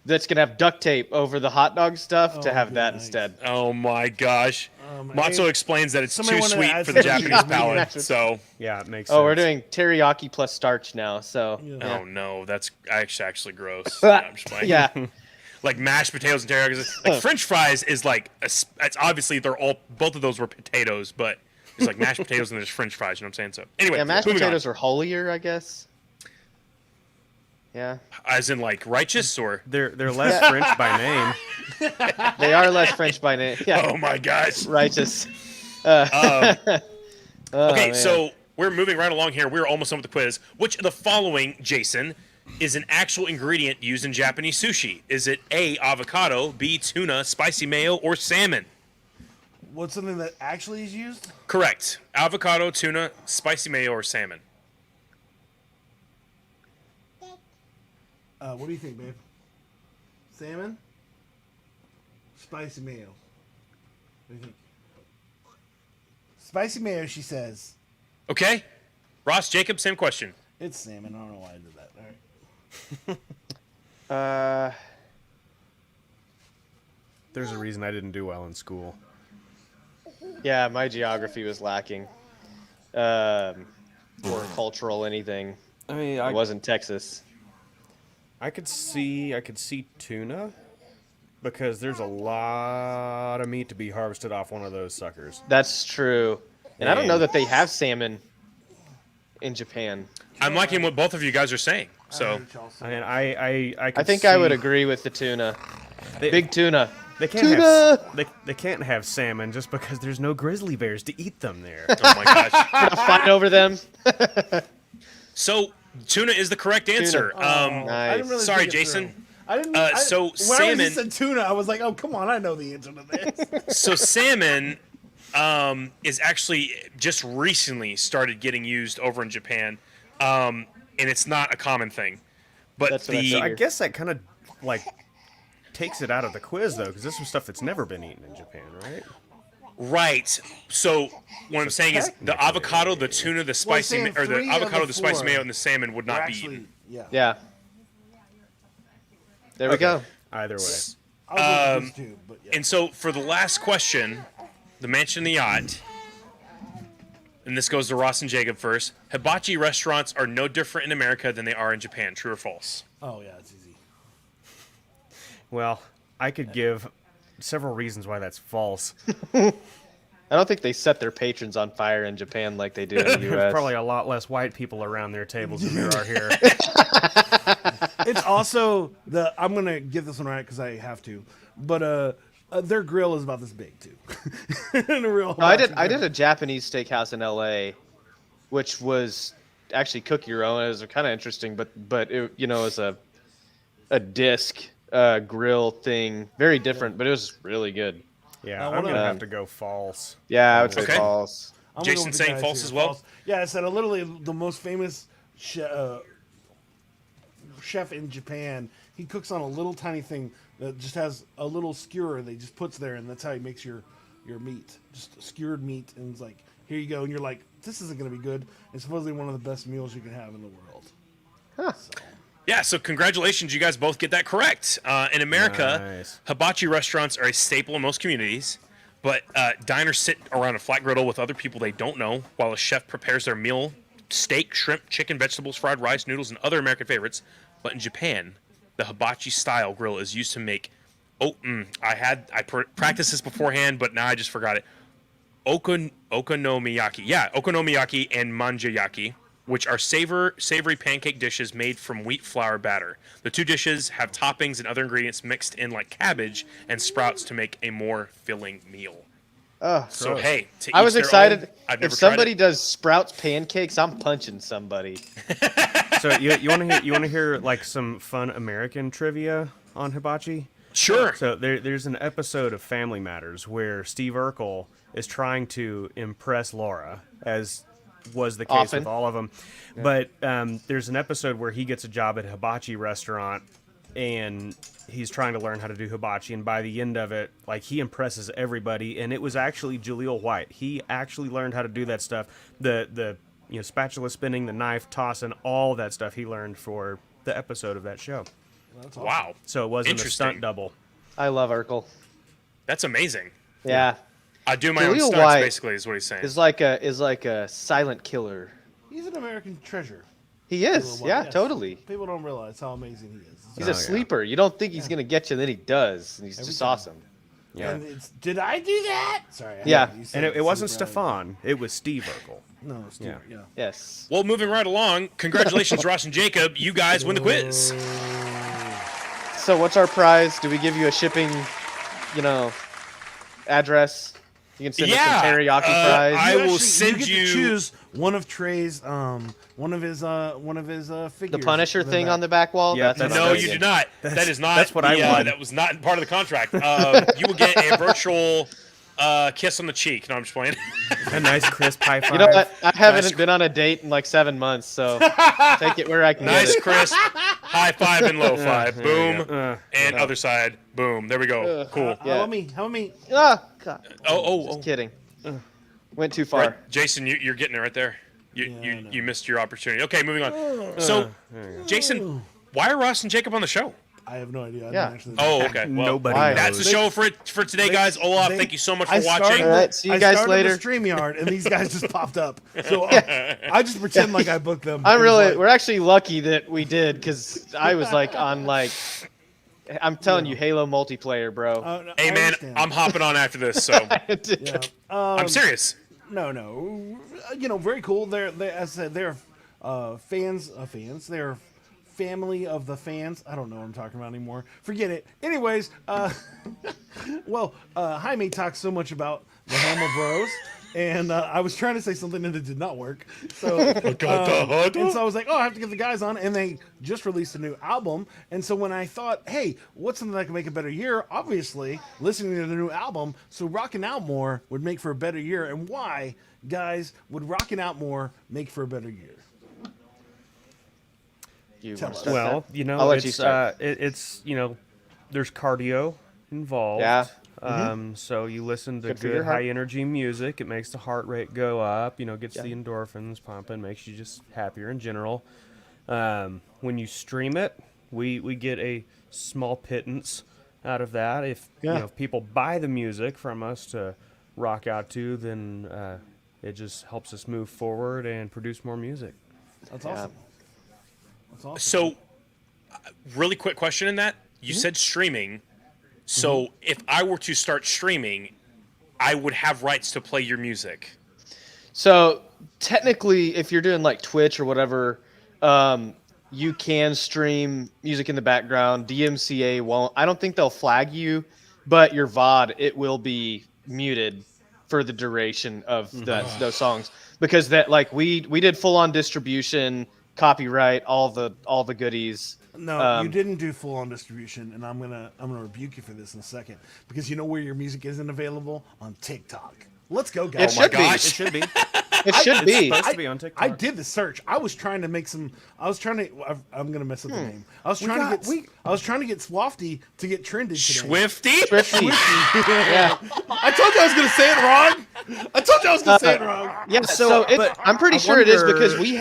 S5: that's gonna have duct tape over the hot dog stuff to
S1: Oh,
S5: have that
S1: nice.
S5: instead.
S4: Oh my gosh. Matzo
S1: hey,
S4: explains that it's
S1: somebody
S4: too
S1: wanna
S4: sweet
S1: add
S4: for the
S1: something?
S4: Japanese
S1: Yeah.
S4: palate. So,
S6: Yeah, it makes sense.
S5: Oh, we're doing teriyaki plus starch now. So
S4: oh no, that's actually gross. I'm just playing.
S5: yeah,
S4: Like mashed potatoes and teriyaki. Like French fries is like it's obviously both of those were potatoes, but it's like mashed potatoes and there's French fries. You know what I'm saying? So anyway,
S5: yeah. Mashed
S4: moving
S5: potatoes are holier, I guess. Yeah,
S4: on. As in like righteous or.
S6: They're less French by name.
S5: they are less French by name. Yeah,
S4: Oh my gosh.
S5: righteous.
S4: Okay,
S5: man.
S4: so we're moving right along here. We're almost done with the quiz. Which of the following, Jason, is an actual ingredient used in Japanese sushi? Is it A, avocado, B, tuna, spicy mayo, or salmon?
S1: What's something that actually is used?
S4: Correct. Avocado, tuna, spicy mayo, or salmon.
S1: What do you think, babe? Salmon? Spicy mayo. What do you think? Spicy mayo, she says.
S4: Okay. Ross, Jacob, same question.
S1: It's salmon. I don't know why I did that. All right.
S6: There's a reason I didn't do well in school.
S5: Yeah, my geography was lacking. Or cultural anything.
S6: I mean,
S5: It wasn't Texas.
S6: I could see tuna because there's a lot of meat to be harvested off one of those suckers.
S5: That's true. And I don't know that they have salmon in Japan.
S4: I'm liking what both of you guys are saying. So,
S6: I mean, I could
S5: I would
S6: see-
S5: agree with the tuna.
S6: They-
S5: Big tuna.
S6: They can't
S5: Tuna!
S6: have they can't have salmon just because there's no grizzly bears to eat them there.
S4: oh my gosh.
S5: Fight over them.
S4: So, tuna is the correct answer.
S1: I
S5: Nice.
S1: didn't really
S4: Sorry,
S1: think it
S4: Jason.
S1: through. I didn't.
S4: So
S1: when
S4: salmon-
S1: I said tuna, I was like, "Oh, come on! I know the answer to this."
S4: So salmon is actually just recently started getting used over in Japan, and it's not a common thing. But
S5: That's what I
S4: the
S5: figured.
S6: I guess that kind of like takes it out of the quiz though, because this was stuff that's never been eaten in Japan, right?
S4: right. So what I'm saying is the avocado, the tuna, the spicy,
S1: saying
S4: or the
S1: 3 of
S4: avocado,
S1: the
S4: the spicy
S1: 4
S4: mayo, and the salmon would not be
S1: Actually,
S4: eaten.
S1: yeah.
S5: Yeah. There we go.
S6: Either way.
S1: I'll go with this too, but yeah.
S4: And so for the last question, the mansion, the yacht, and this goes to Ross and Jacob first. Hibachi restaurants are no different in America than they are in Japan. True or false?
S1: Oh yeah, it's easy.
S6: Well, I could give several reasons why that's false.
S5: I don't think they set their patrons on fire in Japan like they do in the
S6: There's
S5: U.S.
S6: probably a lot less white people around their tables than there are here.
S1: It's also I'm gonna get this one right because I have to, but their grill is about this big too. In a real.
S5: No, I did a Japanese steakhouse in L.A., which was actually cook your own. It was kind of interesting, but it, it was a disc grill thing, very different, but it was really good.
S6: Yeah,
S1: one
S6: I'm
S1: of
S6: gonna
S1: them-
S6: have to go false.
S5: Yeah, I would say
S4: Okay.
S5: false.
S1: I'm gonna go
S4: Jason
S1: with the
S4: saying
S1: guys
S4: false
S1: here.
S4: as well?
S1: False. Yeah, I said literally the most famous chef in Japan. He cooks on a little tiny thing that just has a little skewer that he just puts there, and that's how he makes your meat, just skewered meat. And it's like, here you go, and you're like, this isn't gonna be good. It's supposedly one of the best meals you can have in the world.
S5: Huh.
S4: Yeah, so congratulations, you guys both get that correct. In America,
S6: Nice.
S4: hibachi restaurants are a staple in most communities, but diners sit around a flat griddle with other people they don't know while a chef prepares their meal: steak, shrimp, chicken, vegetables, fried rice, noodles, and other American favorites. But in Japan, the hibachi-style grill is used to make. I practiced this beforehand, but now I just forgot it. Okonomiyaki. Yeah, okonomiyaki and manjayaki, which are savory pancake dishes made from wheat flour batter. The two dishes have toppings and other ingredients mixed in like cabbage and sprouts to make a more filling meal.
S5: Oh,
S4: So hey, to
S5: I
S4: each
S5: was
S4: their
S5: excited.
S4: own. I've never
S5: If somebody
S4: tried it.
S5: does Sprouts pancakes, I'm punching somebody.
S6: So you want to hear like some fun American trivia on hibachi?
S4: Sure.
S6: So there's an episode of Family Matters where Steve Urkel is trying to impress Laura, as was the case
S5: Often.
S6: with all of them. But there's an episode where he gets a job at a hibachi restaurant, and he's trying to learn how to do hibachi. And by the end of it, like, he impresses everybody. And it was actually Jaleel White. He actually learned how to do that stuff. The spatula spinning, the knife tossing, all that stuff he learned for the episode of that show.
S4: Wow.
S6: So it wasn't a
S4: Interesting.
S6: stunt double.
S5: I love Urkel.
S4: That's amazing.
S5: Yeah,
S4: I do my own
S5: Jaleel
S4: stunts,
S5: White
S4: basically, is what he's saying.
S5: is like a silent killer.
S1: He's an American treasure.
S5: He is.
S1: Well,
S5: Yeah,
S1: yes.
S5: totally.
S1: People don't realize how amazing he is.
S5: He's
S6: Oh,
S5: a
S6: yeah.
S5: sleeper. You don't think he's gonna get you, then he does. And he's
S1: Every
S5: just
S1: time.
S5: awesome.
S6: Yeah.
S1: And did I do that? Sorry.
S5: Yeah.
S6: And it wasn't Stefan. It was Steve Urkel.
S1: No, Steve. Yeah.
S5: Yes.
S4: Well, moving right along, congratulations, Ross and Jacob. You guys win the quiz.
S5: So what's our prize? Do we give you a shipping, address? You can send us
S4: Yeah,
S5: some teriyaki
S4: I
S5: fries.
S4: will send
S1: get
S4: you-
S1: to choose one of Trey's one of his figures.
S5: The Punisher thing on the back wall.
S6: Yeah,
S5: That's
S6: that's-
S4: No,
S5: amazing.
S4: you do not. That is not.
S6: that's what I wanted.
S4: That was not part of the contract. You will get a virtual Kiss on the cheek. No, I'm just playing.
S6: A nice crisp high five.
S5: You know what? I haven't been on a date in like 7 months, so take it where I can
S4: Nice
S5: get it.
S4: crisp. High five and low five.
S6: there you
S4: Boom.
S6: go.
S4: And other side. Boom. There we go. Cool.
S5: Yeah.
S1: How about me?
S5: Ah, God.
S4: Oh.
S5: Just kidding. Went too far.
S4: Right. Jason, you're getting it right there.
S1: I know.
S4: You missed your opportunity. Okay, moving on. So, Jason, why are Ross and Jacob on the show?
S1: I have no idea. I
S5: Yeah.
S1: didn't actually.
S4: Oh, okay. Well,
S6: Nobody
S5: why?
S4: that's the
S6: knows.
S4: show for today, guys. Olaf, thank you so much for
S1: I
S4: watching.
S1: started,
S5: All right, see you
S1: I
S5: guys
S1: started
S5: later.
S1: the StreamYard, and these guys just popped up. So I just pretend like I booked them.
S5: I'm
S1: It was
S5: really,
S1: like-
S5: we're actually lucky that we did, because I was like on like, I'm telling you, Halo multiplayer, bro.
S1: No,
S4: Hey,
S1: I
S4: man,
S1: understand.
S4: I'm hopping on after this, so
S1: Yeah.
S4: I'm serious.
S1: No. You know, very cool. They're as I said, they're fans of fans. They're family of the fans. I don't know what I'm talking about anymore. Forget it. Anyways, Jaime talks so much about the Hammer Bros, and I was trying to say something and it did not work. So, and so I was like, oh, I have to get the guys on, and they just released a new album. And so when I thought, hey, what's something that can make a better year? Obviously, listening to the new album. So rocking out more would make for a better year. And why, guys, would rocking out more make for a better year?
S5: You
S1: Tell
S5: wanna
S1: us.
S5: start
S6: Well,
S5: that?
S6: you know,
S5: I'll let
S6: it's
S5: you start.
S6: it's there's cardio involved.
S5: Yeah.
S6: So you listen to
S5: Good for your
S6: good
S5: heart.
S6: high energy music. It makes the heart rate go up. You know, gets the endorphins pumping, makes you just happier in general. When you stream it, we get a small pittance out of that. If you know, if people buy the music from us to rock out to, then it just helps us move forward and produce more music.
S1: That's awesome. That's awesome.
S4: So, really quick question in that. You said streaming. So, if I were to start streaming, I would have rights to play your music.
S5: So technically, if you're doing like Twitch or whatever, you can stream music in the background. DMCA won't. I don't think they'll flag you, but your VOD, it will be muted for the duration of those songs, because that, like, we did full on distribution, copyright, all the goodies.
S1: No, you didn't do full on distribution, and I'm gonna rebuke you for this in a second, because you know where your music isn't available? On TikTok. Let's go, guys.
S5: It should be.
S4: gosh.
S6: It should be.
S5: It should be.
S6: Supposed to be on TikTok.
S1: I did the search. I was trying to make some. I'm gonna mess up the name. I was trying to get Swafty to get trended today.
S4: Swifty?
S5: Thrifty. Yeah.
S1: I told you I was gonna say it wrong. I told you I was gonna say it wrong.
S5: Yeah, so
S6: but
S5: I'm pretty
S6: I
S5: sure it is,
S6: wonder-
S5: because we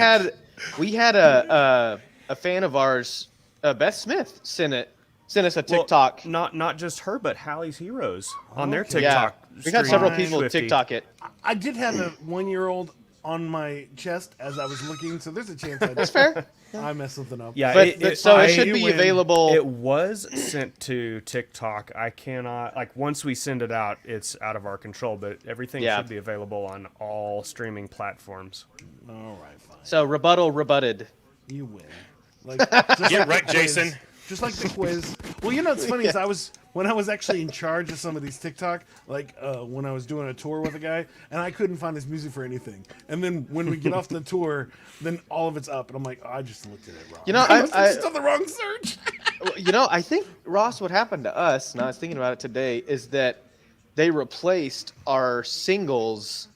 S5: had a fan of ours, Beth Smith, sent us a
S6: Well,
S5: TikTok.
S6: not just her, but Hallie's Heroes on their
S1: Okay.
S5: Yeah,
S6: TikTok.
S5: we got
S6: stream.
S5: several people
S6: Swifty.
S5: TikTok it.
S1: I did have a 1-year-old on my chest as I was looking, so there's a chance
S5: That's fair.
S1: I messed something up.
S6: Yeah,
S5: But
S6: it
S5: should be available.
S6: It was sent to TikTok. I cannot, like, once we send it out, it's out of our control. But everything
S5: Yeah.
S6: should be available on all streaming platforms.
S1: All right, fine.
S5: So rebutted.
S1: You win. Like, just
S4: Yeah,
S1: like the
S4: right,
S1: quiz.
S4: Jason.
S1: Just like the quiz. Well, you know what's funny is when I was actually in charge of some of these TikTok, like when I was doing a tour with a guy, and I couldn't find his music for anything. And then when we get off the tour, then all of it's up, and I'm like, oh, I just looked at it wrong.
S5: You know,
S1: I just done the wrong search.
S5: You know, I think, Ross, what happened to us, and I was thinking about it today, is that they replaced our singles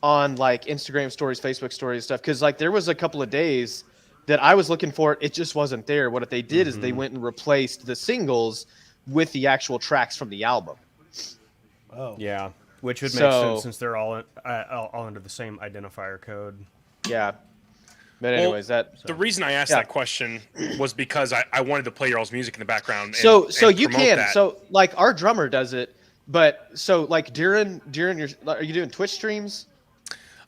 S5: on like Instagram stories, Facebook stories, stuff. Because like there was a couple of days that I was looking for it just wasn't there. What they did is they went and replaced the singles with the actual tracks from the album.
S1: Oh,
S6: Yeah, which would make
S5: So-
S6: sense since they're all under the same identifier code.
S5: Yeah. But anyways,
S4: The reason I asked
S5: Yeah.
S4: that question was because I wanted to play your all's music in the background. And,
S5: so
S4: and
S5: you
S4: promote
S5: can.
S4: that.
S5: So like our drummer does it, but so like during your, are you doing Twitch streams?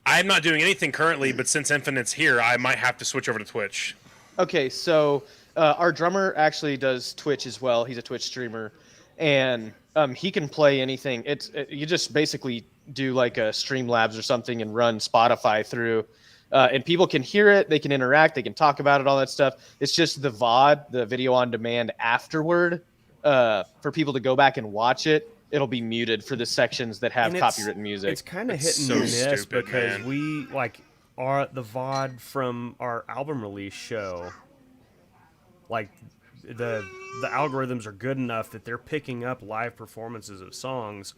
S4: I'm not doing anything currently, but since Infinite's here, I might have to switch over to Twitch.
S5: Okay, so our drummer actually does Twitch as well. He's a Twitch streamer, and he can play anything. You just basically do like a Streamlabs or something and run Spotify through, and people can hear it. They can interact. They can talk about it. All that stuff. It's just the VOD, the video on demand afterward, for people to go back and watch it. It'll be muted for the sections that have
S6: And it's-
S5: copywritten music.
S6: It's kind of hit
S4: It's
S6: and
S4: so
S6: miss
S4: stupid,
S6: because
S4: man.
S6: we like the VOD from our album release show. Like the algorithms are good enough that they're picking up live performances of songs,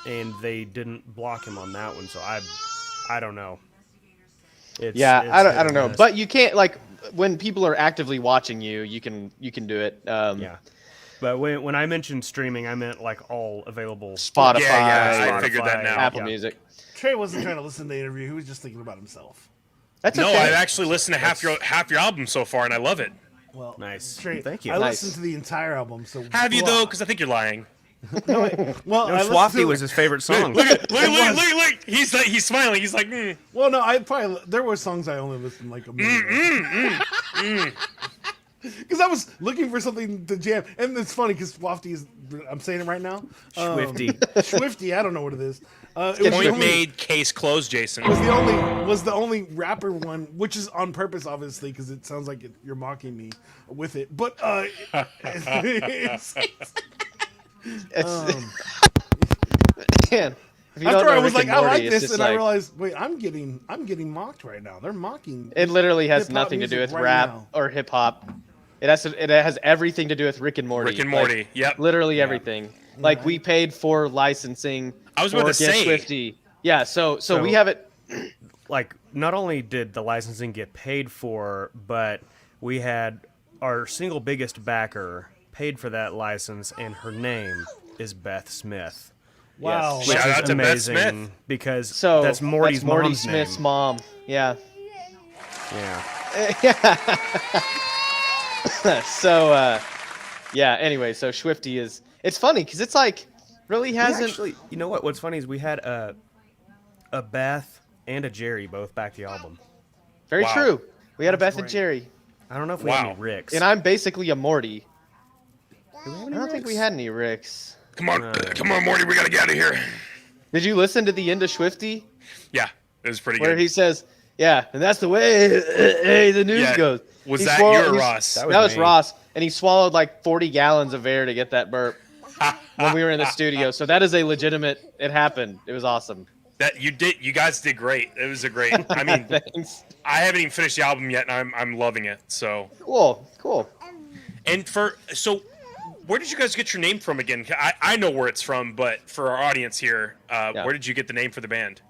S6: and they didn't block him on that one. So I don't know.
S5: I don't know, but you can't like when people are actively watching you, you can do it.
S6: Yeah. But when I mentioned streaming, I meant like all available.
S5: Spotify,
S4: I figured that now.
S5: Apple Music.
S1: Trey wasn't trying to listen to the interview. He was just thinking about himself.
S5: That's
S4: No,
S5: okay.
S4: I've actually listened to half your album so far, and I love it.
S1: Well,
S6: Nice.
S1: Trey,
S6: Thank you.
S1: I
S5: Nice.
S1: listened to the entire album. So
S4: Have you though? Because I think you're lying.
S1: Well, I listened
S6: Swafty
S1: to
S6: was his favorite song.
S4: Look! He's smiling. He's like,
S1: Well, no, there were songs I only listened like a minute. Because I was looking for something to jam, and it's funny because Swafty is. I'm saying it right now.
S6: Swifty.
S1: Swifty. I don't know what it is. It was
S4: Point made, case closed, Jason.
S1: was the only rapper one, which is on purpose, obviously, because it sounds like you're mocking me with it. But
S5: Man, if you don't
S1: after
S5: know
S1: I was
S5: Rick
S1: like,
S5: and
S1: I
S5: Morty,
S1: like
S5: it's
S1: this,
S5: just
S1: and
S5: like,
S1: I realized, wait, I'm getting mocked right now. They're mocking.
S5: it literally has
S1: hip-hop
S5: nothing to do
S1: music
S5: with
S1: right
S5: rap
S1: now.
S5: or hip hop. It has everything to do with Rick and Morty.
S4: Rick and
S5: Like,
S4: Morty. Yep.
S5: Literally everything. Like we paid for licensing.
S4: I was about
S5: for
S4: to
S5: Get
S4: say.
S5: Swifty. Yeah. So we have it.
S6: Like, not only did the licensing get paid for, but we had our single biggest backer paid for that license, and her name is Beth Smith.
S1: Wow.
S6: Which
S4: Shout
S6: is
S4: out to Beth
S6: amazing
S4: Smith.
S6: because
S5: So
S6: that's Morty's
S5: Morty
S6: mom's
S5: Smith's
S6: name.
S5: mom. Yeah.
S6: Yeah.
S5: So yeah. Anyway, so Swifty is. It's funny because it's like really hasn't.
S6: Actually, you know what? What's funny is we had a Beth and a Jerry both back the album.
S5: Very
S4: Wow.
S5: true. We had a
S1: That's
S5: Beth and
S1: right.
S5: Jerry,
S6: I don't know if we had
S4: Wow.
S6: any Ricks.
S5: and I'm basically a Morty.
S6: Do we have
S5: I
S6: any
S5: don't think we
S6: Ricks?
S5: had any Ricks.
S4: Come on, Morty. We gotta get out of here.
S5: Did you listen to the end of Swifty
S4: Yeah, it was pretty
S5: where
S4: good.
S5: he says, "Yeah, and that's the way the news
S4: Yeah.
S5: goes."
S4: Was
S5: He
S4: that
S5: swallowed-
S4: you or
S5: he-
S4: Ross?
S6: That
S5: That was
S6: me.
S5: Ross, and he swallowed like 40 gallons of air to get that burp when we were in the studio. So that is a legitimate. It happened. It was awesome.
S4: That you did. You guys did great. It was a great. I mean,
S5: Thanks.
S4: I haven't even finished the album yet, and I'm loving it. So,
S5: Cool.
S4: and where did you guys get your name from again? I know where it's from, but for our audience here, where did you get the name for the band?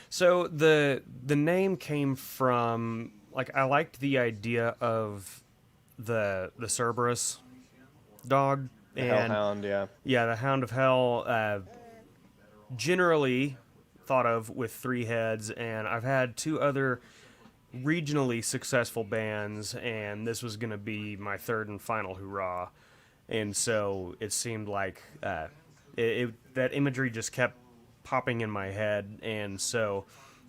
S6: So the name came from, like, I liked the idea of the Cerberus dog
S5: The
S6: and
S5: Hellhound, yeah.
S6: yeah, the Hound of Hell. Generally thought of with 3 heads, and I've had 2 other regionally successful bands, and this was going to be my 3rd and final hurrah. And so it seemed like that imagery just kept popping in my head, and so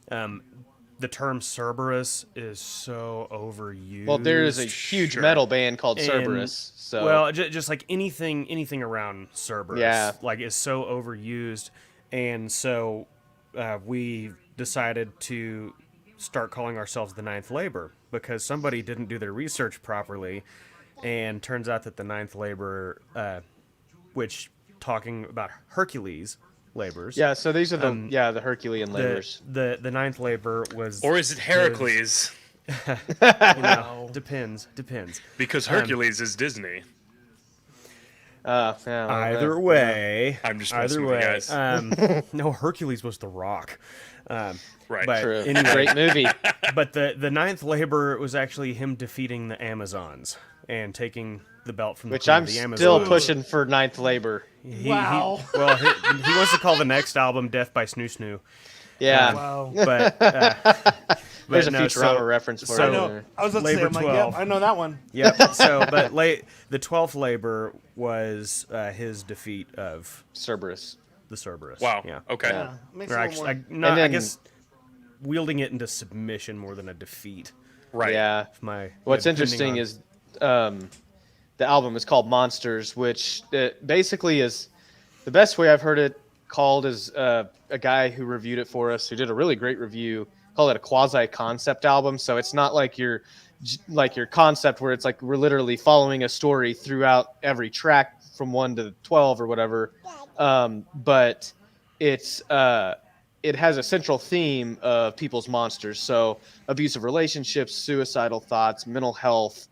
S6: the term Cerberus is so overused.
S5: Well, there is a huge
S4: Sure.
S5: metal band called
S6: And-
S5: Cerberus. So
S6: Well, just like anything around Cerberus,
S5: Yeah.
S6: like is so overused, and so we decided to start calling ourselves the Ninth Labor because somebody didn't do their research properly, and turns out that the Ninth Labor, which talking about Hercules labors,
S5: yeah, so these are the Herculean labors.
S6: the Ninth Labor was,
S4: Or is it Heracles?
S6: depends.
S4: Because Hercules is Disney.
S5: Yeah,
S6: Either way,
S4: I'm just
S6: either
S4: messing with you
S6: way.
S4: guys.
S6: No, Hercules was the Rock.
S4: Right.
S6: But
S5: True.
S6: anyway,
S5: Great movie.
S6: but the Ninth Labor was actually him defeating the Amazons and taking the belt from the
S5: Which
S6: Queen
S5: I'm
S6: of the Amazons.
S5: still pushing for Ninth Labor.
S1: Wow.
S6: He wants to call the next album "Death by Snoo Snoo."
S5: Yeah.
S1: Wow.
S6: But
S5: There's a
S6: no,
S5: Futurama
S6: so-
S5: reference for
S6: so-
S5: it.
S1: I know. I was about to say,
S6: Labor
S1: I'm like,
S6: 12.
S1: yep, I know that one.
S6: Yep. So, but the 12th Labor was his defeat of
S5: Cerberus.
S6: the Cerberus.
S4: Wow.
S6: Yeah.
S4: Okay.
S1: Yeah. Makes
S6: Or
S1: a little
S6: actually,
S1: more-
S6: I
S5: then-
S6: guess wielding it into submission more than a defeat.
S4: Right.
S5: Yeah. What's
S6: Depending
S5: interesting
S6: on-
S5: is the album is called Monsters, which basically is the best way I've heard it called is a guy who reviewed it for us, who did a really great review, called it a quasi-concept album. So it's not like your concept where it's like we're literally following a story throughout every track from 1 to 12 or whatever. But it's it has a central theme of people's monsters. So abusive relationships, suicidal thoughts, mental health,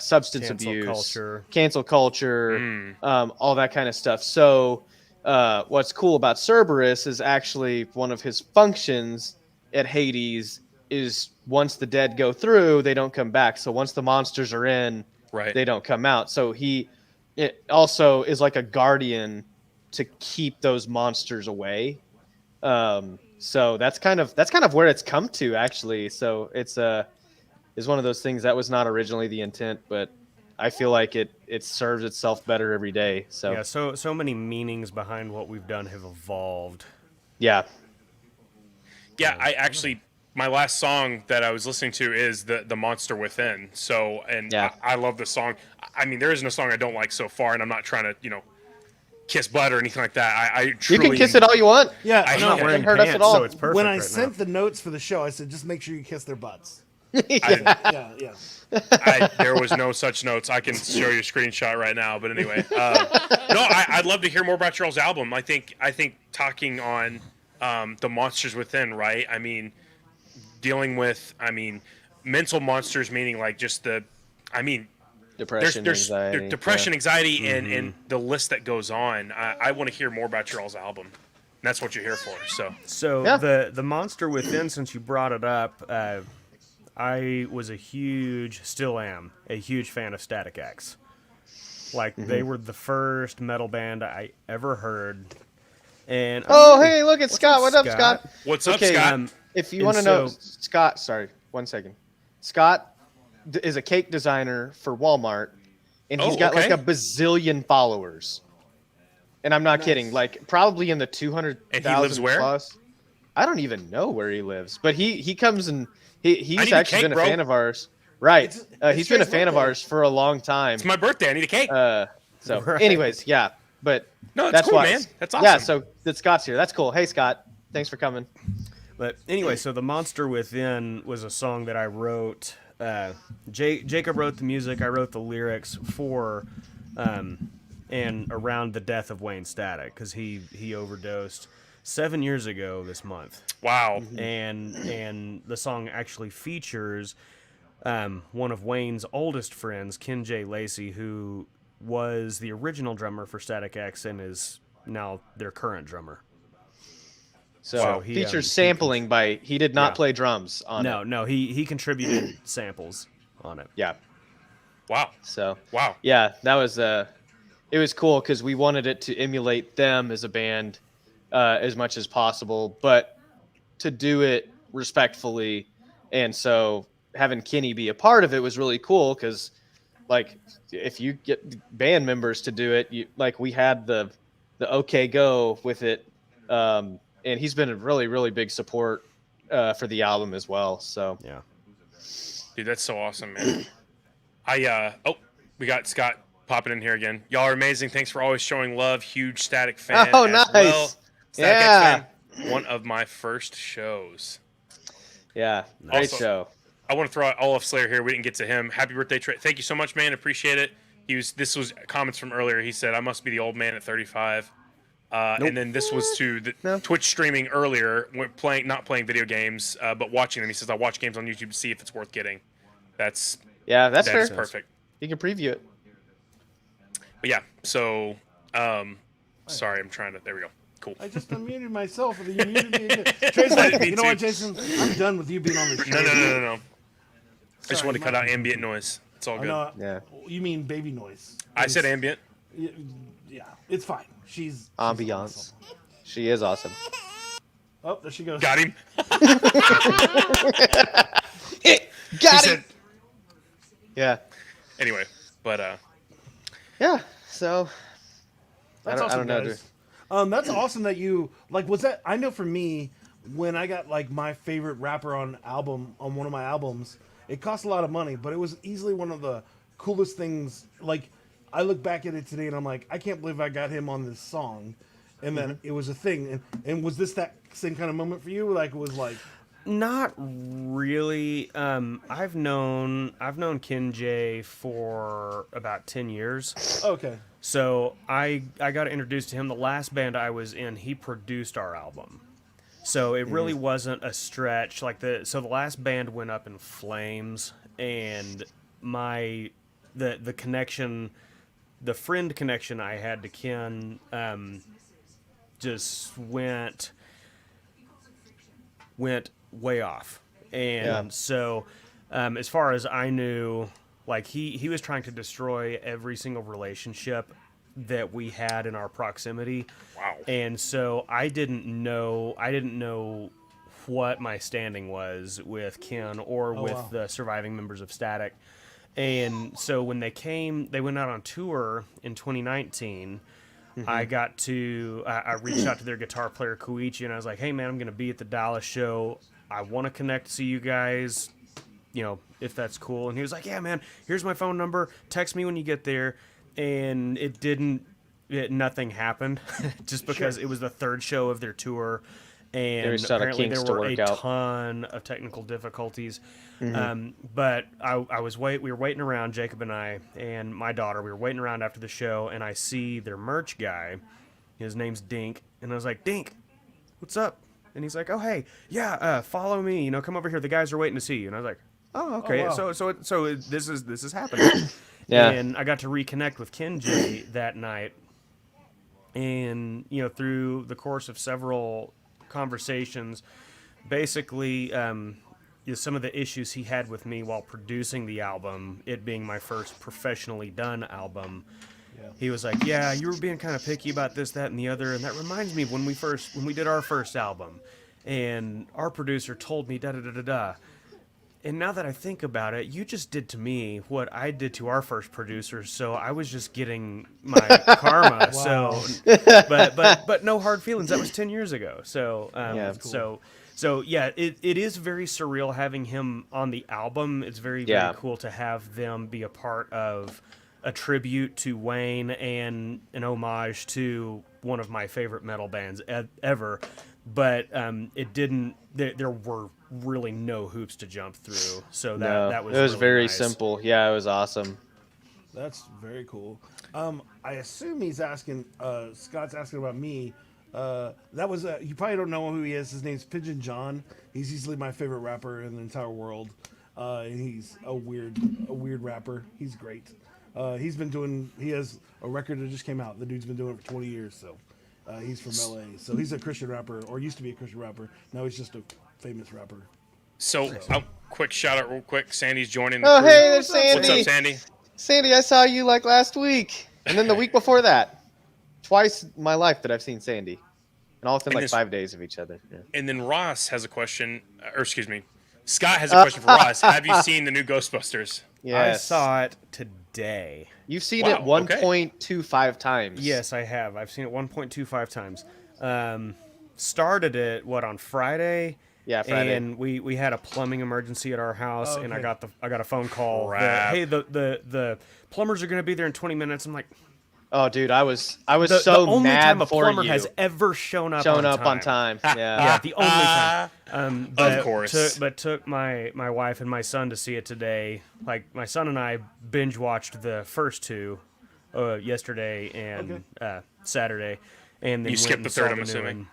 S5: substance
S6: Cancel
S5: abuse,
S6: culture.
S5: cancel culture, all that kind of stuff. So what's cool about Cerberus is actually one of his functions at Hades is once the dead go through, they don't come back. So once the monsters are in,
S4: Right.
S5: they don't come out. So it also is like a guardian to keep those monsters away. So that's kind of where it's come to actually. So it's is one of those things that was not originally the intent, but I feel like it serves itself better every day. So
S6: Yeah, so many meanings behind what we've done have evolved.
S5: yeah.
S4: Yeah, I actually, my last song that I was listening to is the Monster Within. So, and
S5: Yeah.
S4: I love the song. I mean, there isn't a song I don't like so far, and I'm not trying to, kiss butt or anything like that. I
S5: You
S4: truly
S5: can kiss it all you want.
S1: Yeah,
S4: I
S5: It's
S4: know.
S5: not
S4: Yeah.
S5: wearing hurt us at all.
S6: so it's perfect
S1: when I
S6: right
S1: sent
S6: now.
S1: the notes for the show, I said just make sure you kiss their butts.
S5: Yeah.
S1: Yeah.
S4: There was no such notes. I can show you a screenshot right now. But anyway, no, I'd love to hear more about your all's album. I think talking on the monsters within, right? I mean, dealing with, mental monsters, meaning like just
S5: Depression,
S4: there's
S5: anxiety.
S4: depression, anxiety, and the list that goes on. I want to hear more about your all's album. And that's what you're here for. So
S5: Yeah.
S6: the monster within, since you brought it up, I was still am a huge fan of Static X. Like they were the first metal band I ever heard. And
S5: Oh, hey, look at Scott. What's up, Scott?
S4: what's up,
S5: Okay,
S4: Scott?
S5: If you
S6: and
S5: want to know,
S6: so-
S5: Scott, sorry, 1 second. Scott is a cake designer for Walmart, and he's
S4: Oh,
S5: got like
S4: okay.
S5: a bazillion followers. And I'm not kidding, like probably in the 200,000
S4: And he lives where?
S5: plus. I don't even know where he lives, but he comes and he's
S4: need a
S5: actually
S4: cake,
S5: been a
S4: bro.
S5: fan of ours. Right.
S1: It's
S5: He's been a
S1: Trey's
S5: fan of
S1: birthday.
S5: ours for a long time.
S4: It's my birthday. I need a cake.
S5: So,
S6: Right.
S5: anyways, yeah, but
S4: No, that's cool,
S5: why,
S4: man. That's
S5: Yeah,
S4: awesome.
S5: so that Scott's here. That's cool. Hey, Scott, thanks for coming.
S6: But anyway, so the monster within was a song that I wrote. Jacob wrote the music. I wrote the lyrics for, and around the death of Wayne Static because he overdosed 7 years ago this month.
S4: Wow.
S6: And the song actually features one of Wayne's oldest friends, Ken J. Lacey, who was the original drummer for Static X and is now their current drummer.
S5: So
S6: Wow. He,
S5: features sampling by he did not
S6: Yeah.
S5: play drums on it.
S6: No, he contributed samples on it.
S5: Yeah.
S4: Wow.
S5: So
S4: Wow.
S5: yeah, that was it was cool because we wanted it to emulate them as a band as much as possible, but to do it respectfully. And so having Kenny be a part of it was really cool because, like, if you get band members to do it, we had the OK Go with it, and he's been a really, really big support for the album as well. So
S6: Yeah.
S4: Dude, that's so awesome, man. We got Scott popping in here again. Y'all are amazing. Thanks for always showing love. Huge Static fan.
S5: Oh,
S4: as
S5: nice.
S4: Well. Static
S5: Yeah.
S4: X fan. One of my first shows.
S5: yeah, great
S4: Also-
S5: show.
S4: I want to throw out Olaf Slayer here. We didn't get to him. Happy birthday, Trey. Thank you so much, man. Appreciate it. This was comments from earlier. He said, I must be the old man at 35. And then this was to the
S5: No.
S4: Twitch streaming earlier, not playing video games, but watching them. He says, I watch games on YouTube to see if it's worth getting. That's
S5: Yeah, that's fair.
S4: perfect.
S5: You can preview it.
S4: But yeah, so sorry, I'm trying to. There we go. Cool.
S1: I just unmuted myself, and then you muted me again. Trey's like,
S4: didn't mean
S1: you know
S4: to.
S1: what, Jason? I'm done with you being on the show.
S4: No. I just
S1: Sorry,
S4: want to cut
S1: my-
S4: out ambient noise. It's all
S1: Oh,
S4: good.
S1: no,
S5: Yeah.
S1: You mean baby noise?
S4: I said ambient.
S1: Yeah, it's fine. She's
S5: Ambiance.
S1: awesome.
S5: She is awesome.
S1: Oh, there she goes.
S4: Got him.
S5: Got
S4: He
S5: it.
S4: said,
S5: Yeah.
S4: anyway, but
S5: Yeah. So
S1: That's
S5: I
S1: awesome,
S5: don't know,
S1: guys.
S5: dude.
S1: That's awesome that you was that. I know for me, when I got like my favorite rapper on one of my albums, it cost a lot of money, but it was easily one of the coolest things. Like, I look back at it today and I'm like, I can't believe I got him on this song, and then it was a thing. And was this that same kind of moment for you? Like, it was like,
S6: Not really. I've known Ken J for about 10 years.
S1: okay,
S6: So I got introduced to him. The last band I was in, he produced our album. So it really wasn't a stretch. So the last band went up in flames, and the connection, the friend connection I had to Ken, just went way off. And so, as far as I knew, like he was trying to destroy every single relationship that we had in our proximity.
S4: Wow.
S6: And so I didn't know what my standing was with Ken or with the surviving members of Static. And so when they went out on tour in 2019. I reached out to their guitar player Koichi, and I was like, "Hey man, I'm gonna be at the Dallas show. I want to connect to see you guys, if that's cool." And he was like, "Yeah man, here's my phone number. Text me when you get there." And nothing happened, just because it was the third show of their tour, and apparently there were a ton of technical difficulties. But we were waiting around, Jacob and I and my daughter. We were waiting around after the show, and I see their merch guy. His name's Dink, and I was like, "Dink, what's up?" And he's like, "Oh hey, yeah, follow me. Come over here. The guys are waiting to see you." And I was like, "Oh okay,
S1: wow.
S6: so this is happening."
S5: Yeah.
S6: And I got to reconnect with Ken J that night, and through the course of several conversations, basically. Some of the issues he had with me while producing the album, it being my first professionally done album, he was like, "Yeah, you were being kind of picky about this, that, and the other, and that reminds me of when we did our first album, and our producer told me da da da da da. And now that I think about it, you just did to me what I did to our first producer, so I was just getting my karma."
S1: Wow.
S6: So, but no hard feelings. That was 10 years ago. So,
S1: cool.
S6: So yeah, it is very surreal having him on the album. It's very cool to have them be a part of a tribute to Wayne and an homage to one of my favorite metal bands ever. But it didn't. There were really no hoops to jump through. So that was.
S5: It was
S6: really
S5: very
S6: nice.
S5: simple. Yeah, it was awesome.
S1: That's very cool. I assume he's asking. Scott's asking about me. That was you probably don't know who he is. His name's Pigeon John. He's easily my favorite rapper in the entire world. And he's a weird rapper. He's great. He has a record that just came out. The dude's been doing it for 20 years. So he's from LA. So he's a Christian rapper, or used to be a Christian rapper. Now he's just a famous rapper.
S4: So, quick shout out real quick. Sandy's joining the
S5: Oh,
S4: crew.
S5: hey, there's Sandy.
S4: What's up, Sandy?
S5: Sandy, I saw you like last week, and then the week before that. Twice in my life that I've seen Sandy, and all within like 5 days of each other. Yeah.
S4: And then Ross has a question, or excuse me, Scott has a question for Ross. Have you seen the new Ghostbusters?
S6: I
S5: Yes.
S6: saw it today.
S5: You've seen it 1.25 times.
S6: Yes, I have. I've seen it 1.25 times. Started it on Friday.
S5: Yeah, Friday.
S6: And we had a plumbing emergency at our house, and I got a phone call that, hey, the plumbers are going to be there in 20 minutes. I'm like,
S5: oh, dude, I was so
S6: the only
S5: mad
S6: time a
S5: for
S6: plumber
S5: you.
S6: has ever shown up
S5: on time. Yeah.
S6: Yeah, the only time.
S4: Of course.
S6: Took my wife and my son to see it today. Like, my son and I binge watched the first two yesterday and Saturday, and then
S4: You skipped the third, I'm assuming.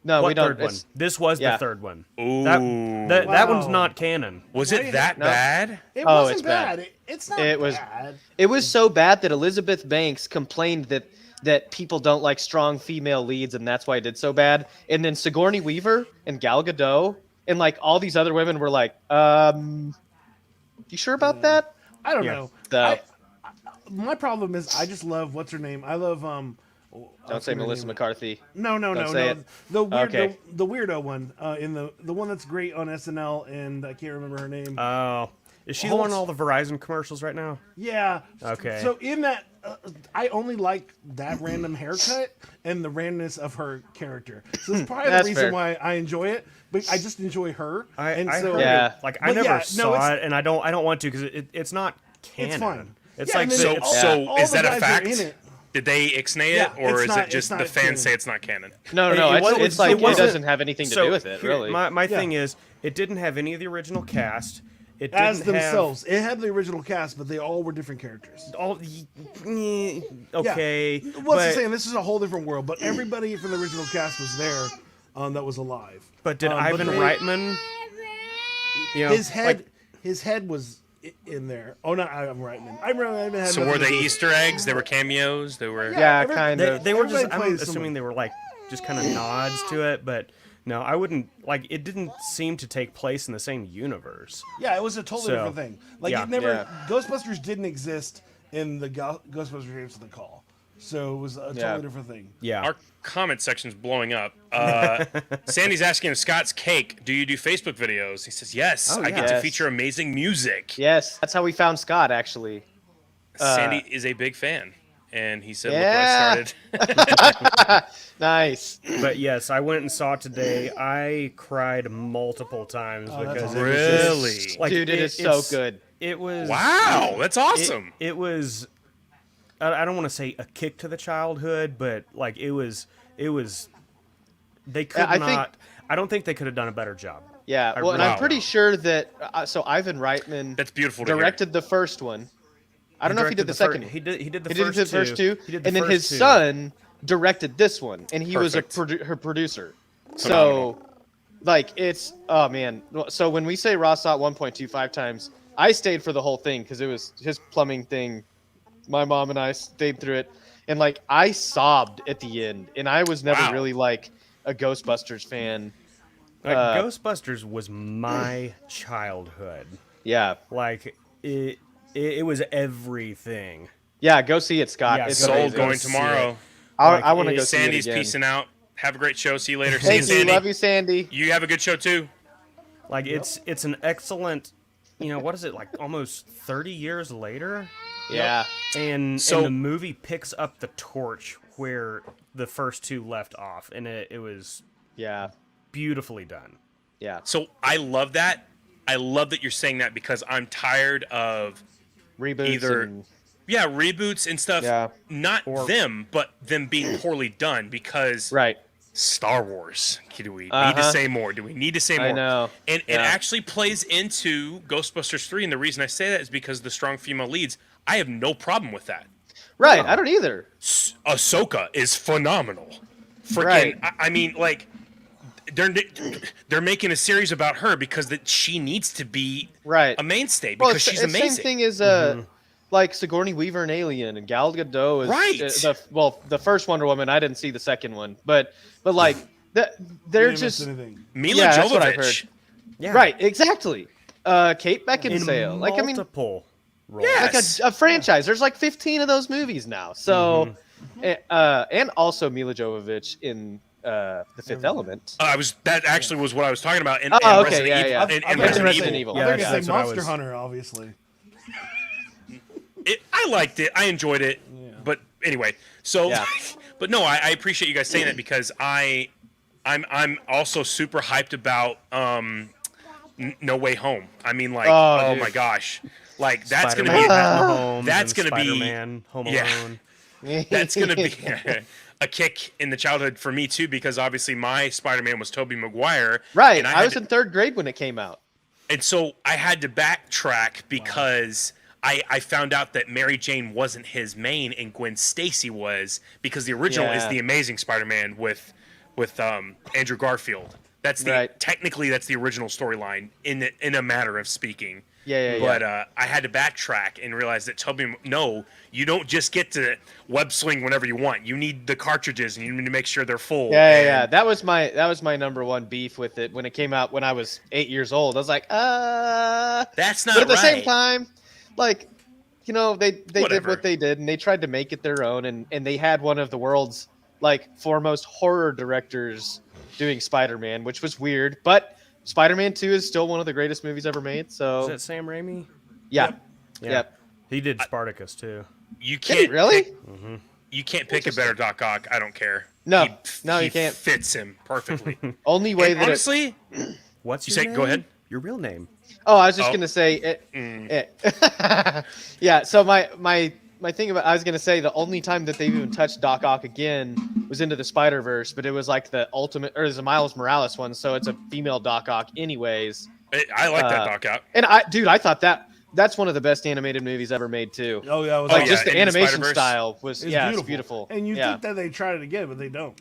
S5: No,
S6: what
S5: we don't.
S6: third one? This was the third one.
S4: Ooh.
S6: That one's not canon.
S4: Was it that bad?
S1: It
S5: Oh,
S1: wasn't
S5: it's bad.
S1: It's not
S5: It was-
S1: bad.
S5: It was so bad that Elizabeth Banks complained that people don't like strong female leads, and that's why it did so bad. And then Sigourney Weaver and Gal Gadot and like all these other women were like, you sure about that?
S1: I don't know.
S5: So-
S1: My problem is I just love what's her name. I love
S5: Don't say Melissa McCarthy.
S1: No.
S5: say it.
S1: The weird,
S5: Okay.
S1: the weirdo one in the one that's great on SNL, and I can't remember her name.
S6: Oh, is she the one in all the Verizon commercials right now?
S1: Yeah.
S6: Okay.
S1: So in that, I only like that random haircut and the randomness of her character. So it's probably the
S5: That's
S1: reason
S5: fair.
S1: why I enjoy it. But I just enjoy her.
S6: I
S1: so,
S6: heard
S5: Yeah.
S6: it. Like, I
S1: But
S6: never
S1: yeah, no,
S6: saw
S1: it's-
S6: it, and I don't want to because it's not canon.
S1: It's fine.
S6: It's
S1: Yeah,
S6: like
S1: and then
S6: the-
S1: all-
S4: So
S1: all
S4: is
S1: the
S4: that a
S1: guys are
S4: fact?
S1: in it.
S4: Did they ixnay it,
S1: Yeah,
S4: or
S1: it's
S4: is
S1: not-
S4: it just
S1: it's
S4: the
S1: not
S4: fans
S1: canon.
S4: say it's not canon?
S5: No.
S6: It wasn't-
S5: It's like it
S6: wasn't-
S5: doesn't have anything to
S6: so
S5: do with it,
S6: here,
S5: really.
S6: My thing is, it didn't have any of the original cast. It didn't
S1: As
S6: have
S1: themselves. It had the original cast, but they all were different characters.
S6: Okay.
S1: What's the
S6: but,
S1: saying? This is a whole different world, but everybody from the original cast was there that was alive.
S6: but did
S1: but
S6: Ivan
S1: they-
S6: Reitman?
S1: His head was in there. Oh, not Ivan Reitman. Ivan Reitman had
S4: So
S1: nothing
S4: were
S1: to
S4: they
S1: do with it.
S4: Easter eggs? They were cameos? They were...
S5: Yeah,
S1: every-
S5: kind of.
S6: They were just.
S1: Everybody
S6: I'm
S1: plays
S6: assuming
S1: someone.
S6: they were like just kind of nods to it, but no, I wouldn't like. It didn't seem to take place in the same universe.
S1: Yeah, it was a totally
S6: So,
S1: different thing. Like
S6: yeah.
S1: it never.
S5: Yeah.
S1: Ghostbusters didn't exist in the Ghostbusters Answer the Call, so it was a totally different thing.
S6: Yeah.
S4: Our comment section's blowing up. Sandy's asking if Scott's Cake, do you do Facebook videos? He says, yes,
S6: Oh,
S4: I
S6: yeah.
S4: get to
S5: Yes.
S4: feature amazing music.
S5: Yes, that's how we found Scott, actually.
S4: Sandy is a big fan. And he said,
S5: Yeah.
S4: look what I started.
S5: Nice.
S6: But yes, I went and saw it today. I cried multiple times
S1: Oh, that's
S6: because
S1: awesome.
S6: it was
S4: Really?
S6: just, like,
S5: Dude, it is so good.
S6: It was
S4: Wow, that's awesome.
S6: It was. I don't want to say a kick to the childhood, but like it was. They could
S5: I think-
S6: not. I don't think they could have done a better job.
S5: Yeah,
S6: I
S5: well, and
S6: really
S5: I'm pretty
S6: don't.
S5: sure that so Ivan Reitman
S4: That's beautiful to hear.
S5: directed the first one. I don't know if he did the second one.
S6: He did. He did the
S5: He did
S6: first
S5: the first two,
S6: He did the
S5: and then
S6: first
S5: his
S6: two.
S5: son directed this one, and he was
S4: Perfect.
S5: her producer.
S4: Phenomenal.
S5: So, like, it's oh man. So when we say Ross saw it 1.25 times, I stayed for the whole thing because it was his plumbing thing. My mom and I stayed through it, and like I sobbed at the end, and I was never
S4: Wow.
S5: really like a Ghostbusters fan.
S6: Like,
S5: Uh,
S6: Ghostbusters was my childhood.
S5: Yeah,
S6: Like it was everything.
S5: yeah. Go see it, Scott.
S6: Yeah,
S5: It's
S6: go
S4: Sold
S5: amazing.
S4: going
S6: see
S4: tomorrow.
S5: I want to
S6: Like,
S5: go see it
S4: Sandy's
S5: again.
S4: peacing out. Have a great show. See you later. See
S5: Thank
S4: you,
S5: you.
S4: Sandy.
S5: Love you, Sandy.
S4: You have a good show too.
S6: Like it's an excellent. What is it like? Almost 30 years later,
S5: Yeah.
S6: and
S4: So-
S6: the movie picks up the torch where the first two left off, and it was
S5: Yeah.
S6: beautifully done.
S5: Yeah.
S4: So I love that. I love that you're saying that because I'm tired of
S5: Reboots.
S4: Either-
S5: and,
S4: reboots and stuff.
S5: Yeah.
S4: Not
S6: Or-
S4: them, but them being poorly done because
S5: right.
S4: Star Wars. Do we need to
S5: Uh-huh.
S4: say more? Do we need to say more?
S5: I know.
S4: And it
S5: Yeah.
S4: actually plays into Ghostbusters 3, and the reason I say that is because the strong female leads. I have no problem with that.
S5: Right. I don't either.
S4: Ahsoka is phenomenal. Freaking,
S5: Right.
S4: I mean, like, they're making a series about her because that she needs to be
S5: Right.
S4: a mainstay
S5: Well,
S4: because she's
S5: it's
S4: amazing.
S5: Same thing as like Sigourney Weaver and Alien and Gal Gadot is
S4: Right.
S5: the first Wonder Woman. I didn't see the second one, but like they're
S1: You didn't miss
S5: just
S1: anything.
S4: Mila
S5: Yeah, that's what I've
S4: Jovovich.
S5: heard.
S6: Yeah,
S5: right. Exactly. Kate
S6: In
S5: Beckinsale. Like I mean,
S6: multiple roles.
S4: Yeah.
S5: like
S4: Yes.
S5: a franchise. There's like 15 of those movies now. So, and also Mila Jovovich in The Fifth Element.
S4: That actually was what I was talking about. In,
S5: Oh,
S4: in
S5: okay,
S4: Resident
S5: yeah,
S4: Evil,
S5: yeah.
S4: in
S1: I've
S4: Resident,
S5: Resident
S4: Evil.
S5: Evil.
S1: I
S6: Yeah,
S1: think it's
S6: that's
S1: like
S6: what I
S1: Monster
S6: was-
S1: Hunter, obviously.
S4: I liked it. I enjoyed it. But anyway, so
S5: Yeah.
S4: but no, I appreciate you guys saying that because I'm also super hyped about No Way Home. I mean, like,
S5: Oh,
S4: oh
S5: dude.
S4: my gosh, like that's gonna
S6: Spider-Man,
S4: be
S6: Mahomes,
S4: that's
S6: and
S4: gonna be-
S6: Spider-Man, Home
S4: yeah.
S6: Alone.
S4: that's gonna be a kick in the childhood for me too because obviously my Spider-Man was Tobey Maguire.
S5: Right.
S4: and
S5: I
S4: had
S5: was
S4: to-
S5: in third grade when it came out.
S4: And so I had to backtrack because I found out that Mary Jane wasn't his main and Gwen Stacy was because the original is
S5: Yeah.
S4: the Amazing Spider-Man with Andrew Garfield. That's technically that's the original storyline in a matter of speaking.
S5: Yeah.
S4: But I had to backtrack and realize that no, you don't just get to web swing whenever you want. You need the cartridges and you need to make sure they're full.
S5: Yeah.
S4: And-
S5: That was my number one beef with it when it came out when I was 8 years old. I was like,
S4: That's not
S5: But at the
S4: right.
S5: same time, like, they did
S4: Whatever.
S5: what they did and they tried to make it their own and they had one of the world's like foremost horror directors doing Spider-Man, which was weird, but Spider-Man 2 is still one of the greatest movies ever made.
S6: Is
S5: So
S6: that Sam Raimi?
S5: yeah.
S6: Yeah.
S5: Yep.
S6: He did Spartacus too.
S4: You
S5: Did he
S4: can't
S5: really?
S4: You can't pick a better Doc Ock. I don't care.
S5: No.
S4: He-
S5: No,
S4: he
S5: you can't.
S4: Fits him perfectly.
S5: Only way
S4: And
S5: that
S4: honestly,
S6: What's
S4: You
S6: your
S4: say-
S6: name?
S4: go ahead.
S6: Your real name.
S5: Oh, I was just
S4: Oh.
S5: gonna say yeah. So my thing about I was gonna say the only time that they've even touched Doc Ock again was into the Spider-Verse, but it was like the ultimate or the Miles Morales one, so it's a female Doc Ock anyways.
S4: I like that Doc Ock.
S5: And I thought that's one of the best animated movies ever made too.
S1: Oh yeah, it was
S5: Like
S1: awesome.
S5: just the
S4: Into the
S5: animation
S4: Spider-Verse?
S5: style was
S1: It's
S5: it's beautiful.
S1: And you
S5: yeah.
S1: think that they tried it again, but they don't.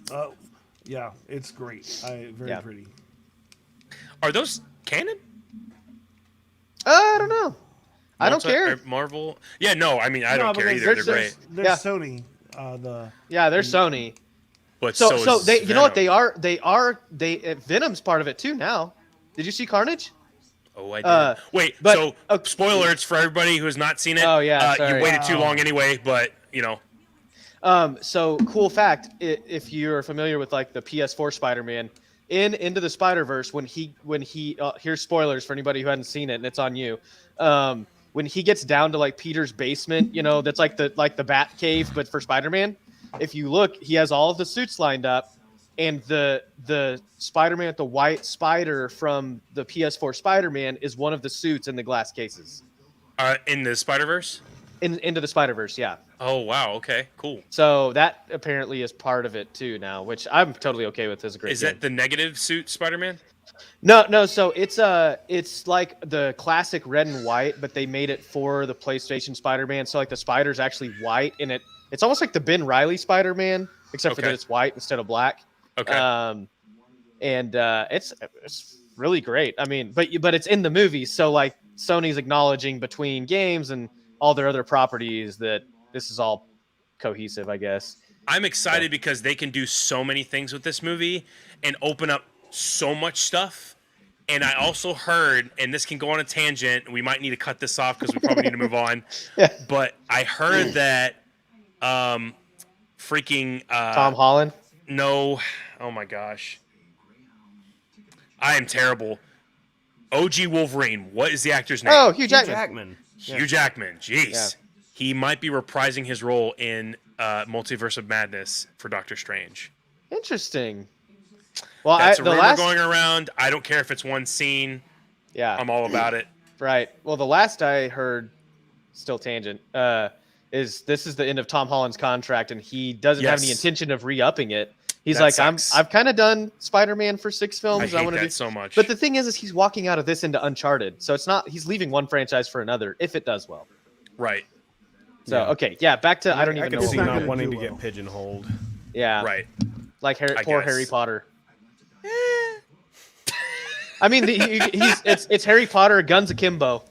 S1: Yeah, it's great. Very
S5: Yeah.
S1: pretty.
S4: Are those canon?
S5: I don't know. I don't care.
S4: Marvel? Yeah, no. I mean, I
S1: No,
S4: don't care
S1: because
S4: either. They're great.
S1: There's
S5: Yeah.
S1: Sony.
S5: Yeah, they're Sony.
S4: But
S5: So
S4: is
S5: they, you know what,
S4: Venom.
S5: Venom's part of it too now. Did you see Carnage?
S4: Oh, I did. Wait,
S5: but-
S4: so spoilers for everybody who has not seen it.
S5: Oh, yeah,
S4: You
S5: sorry.
S4: waited too long anyway, but you know.
S5: So cool fact, if you're familiar with like the PS4 Spider-Man, in Into the Spider-Verse, when he here's spoilers for anybody who hadn't seen it, and it's on you. When he gets down to like Peter's basement, you know, that's like the Bat Cave, but for Spider-Man. If you look, he has all of the suits lined up, and the Spider-Man with the white spider from the PS4 Spider-Man is one of the suits in the glass cases.
S4: In the Spider-Verse?
S5: Into the Spider-Verse, yeah.
S4: Oh, wow. Okay, cool.
S5: So that apparently is part of it too now, which I'm totally okay with. Is a great.
S4: Is
S5: game.
S4: that the negative suit Spider-Man?
S5: No. So it's like the classic red and white, but they made it for the PlayStation Spider-Man. So like the spider's actually white, and it's almost like the Ben Reilly Spider-Man, except for that it's white instead of black.
S4: Okay.
S5: It's really great. I mean, but it's in the movie, so like Sony's acknowledging between games and all their other properties that this is all cohesive, I guess.
S4: I'm excited because they can do so many things with this movie and open up so much stuff. And I also heard, and this can go on a tangent, we might need to cut this off because we probably need to move on.
S5: Yeah.
S4: But I heard that
S5: Tom Holland?
S4: No. Oh my gosh. I am terrible. OG Wolverine. What is the actor's name?
S5: Oh, Hugh Jackman.
S4: Hugh Jackman. Jeez.
S5: Yeah.
S4: He might be reprising his role in Multiverse of Madness for Doctor Strange.
S5: Interesting. Well,
S4: That's a rumor going around. I don't care if it's one scene.
S5: Yeah.
S4: I'm all about it.
S5: Right. Well, the last I heard, still tangent, is this is the end of Tom Holland's contract, and he doesn't have any intention of re-upping it. He's
S4: That
S5: like,
S4: sucks.
S5: I've kind of done Spider-Man for 6 films.
S4: I hate
S5: want to
S4: that
S5: do
S4: so much.
S5: But the thing is he's walking out of this into Uncharted, so it's not. He's leaving one franchise for another if it does well.
S4: Right.
S5: So okay, back to I don't even
S6: I can
S5: know.
S6: see
S5: what
S6: not
S5: we're
S6: wanting to
S1: do
S6: get pigeonholed.
S5: Yeah.
S4: Right.
S5: Like
S4: guess.
S5: Harry Potter. I mean, it's Harry Potter, guns akimbo.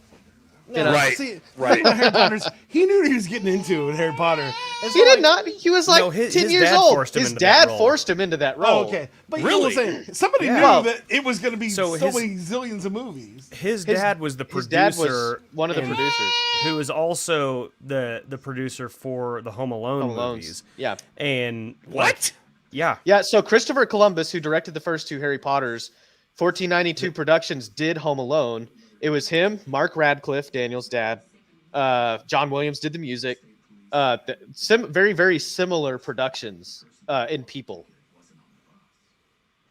S1: Yeah,
S4: Right.
S1: See,
S4: Right.
S1: Harry Potter's, he knew what he was getting into with Harry Potter. It's
S5: He
S1: not
S5: did
S1: like-
S5: not. He was like
S6: No,
S5: 10
S6: his
S5: years
S6: dad
S5: old.
S6: forced him
S5: His
S6: into that
S5: dad
S6: role.
S5: forced him into that role.
S1: Oh, okay. But you know what I'm
S4: Really?
S1: saying? Somebody
S6: Yeah.
S1: knew
S5: Well,
S1: that it was going to be
S6: so
S1: so
S6: his-
S1: many zillions of movies.
S6: His dad was the
S5: His dad
S6: producer,
S5: was one of the
S6: and-
S5: producers.
S6: who was also the producer for the Home Alone
S5: Alones.
S6: movies.
S5: Yeah.
S6: And
S4: What?
S6: yeah,
S5: Yeah, so Christopher Columbus, who directed the first 2 Harry Potters, 1492 Productions did Home Alone. It was him, Mark Radcliffe, Daniel's dad. John Williams did the music. Very, very similar productions in people.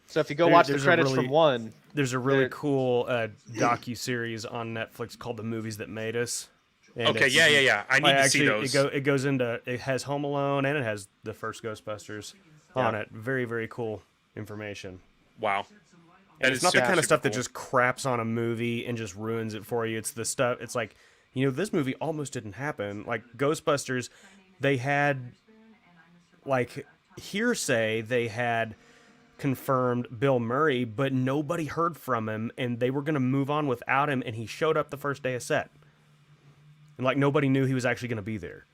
S5: So if you go watch the
S6: there's a
S5: credits
S6: really-
S5: from one,
S6: there's a really
S5: They're-
S6: cool docu-series on Netflix called The Movies That Made Us. And
S4: Okay,
S6: it's-
S4: yeah. I need
S6: like,
S4: to see
S6: actually,
S4: those.
S6: It goes into, it has Home Alone and it has the first Ghostbusters on it. Very, very cool information.
S4: Wow.
S6: And
S4: That
S6: it's
S4: is
S6: not the
S4: super,
S6: kind of
S4: super
S6: stuff that
S4: cool.
S6: just craps on a movie and just ruins it for you. It's the stuff. It's like, this movie almost didn't happen. Like Ghostbusters, they had like hearsay. They had confirmed Bill Murray, but nobody heard from him, and they were going to move on without him. And he showed up the first day of set, and like nobody knew he was actually going to be there.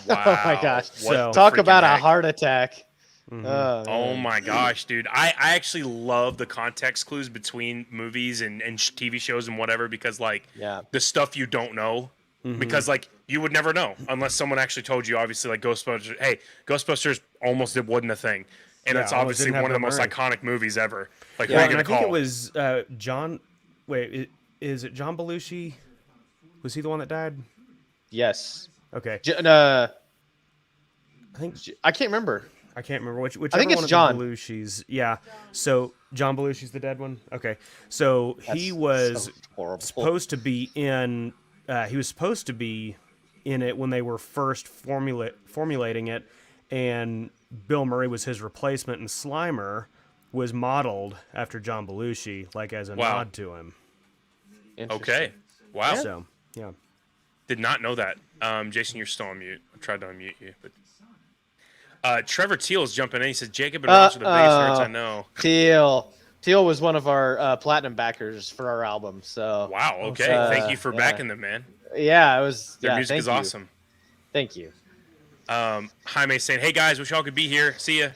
S4: Wow.
S5: oh my gosh.
S4: What
S6: So-
S4: the
S5: Talk
S4: freaking
S5: about a
S4: heck?
S5: heart attack.
S4: Oh my gosh, dude. I actually love the context clues between movies and TV shows and whatever because, like,
S5: Yeah.
S4: the stuff you don't know. Because, like, you would never know unless someone actually told you, obviously, like Ghostbusters. Hey, Ghostbusters almost wasn't a thing. And
S6: Yeah,
S4: it's
S6: almost
S4: obviously
S6: didn't have
S4: one of the
S6: Bill
S4: most
S6: Murray.
S4: iconic movies ever. Like,
S5: Yeah,
S4: what are
S6: And
S4: you
S6: I
S4: going to
S6: think
S4: call
S6: it was John. Wait, is it John Belushi? Was he the one that died?
S5: Yes.
S6: Okay,
S5: I
S6: think
S5: can't remember.
S6: I can't remember which.
S5: I think
S6: one
S5: it's
S6: of
S5: John.
S6: The Belushis. Yeah. So John Belushi's the dead one. Okay. So he was
S5: so horrible.
S6: supposed to be in. He was supposed to be in it when they were first formulating it, and Bill Murray was his replacement, and Slimer was modeled after John Belushi, like as a
S4: Wow.
S6: nod to him.
S4: Okay. Wow.
S6: So yeah.
S4: Did not know that. Jason, you're still on mute. I tried to unmute you, but Trevor Teal's jumping in. He says, "Jacob and Ross are the biggest nerds I know."
S5: Teal was one of our platinum backers for our album. So
S4: Wow. Okay. Thank you for backing them, man.
S5: yeah, it was.
S4: Their
S5: yeah,
S4: music
S5: thank
S4: is
S5: you.
S4: awesome.
S5: Thank you.
S4: Jaime saying, "Hey guys, wish y'all could be here. See ya."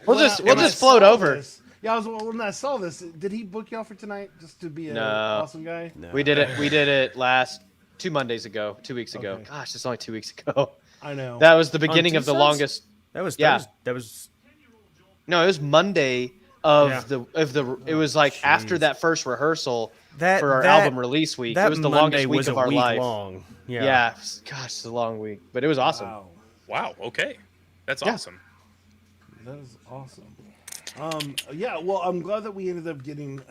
S5: We'll just float over.
S1: Yeah, when I saw this, did he book y'all for tonight just to be an awesome guy?
S6: No.
S5: We did it last 2 Mondays ago, 2 weeks ago.
S1: Okay.
S5: Gosh, it's only 2 weeks ago.
S1: I know.
S5: That was the beginning
S6: On
S5: of the
S6: Tuesdays?
S5: longest.
S6: That was
S5: No, it was Monday of
S6: Yeah.
S5: the. It was like after that first rehearsal
S6: that
S5: for our
S6: that-
S5: album release week.
S6: That
S5: It was the
S6: Monday
S5: longest week
S6: was
S5: of
S6: a
S5: our
S6: week
S5: life.
S6: long. Yeah.
S5: Yeah, gosh, it's a long week, but it was awesome.
S1: Wow,
S4: Wow. Okay. That's
S5: Yeah.
S4: awesome.
S1: that is awesome. Yeah, well, I'm glad that we ended up getting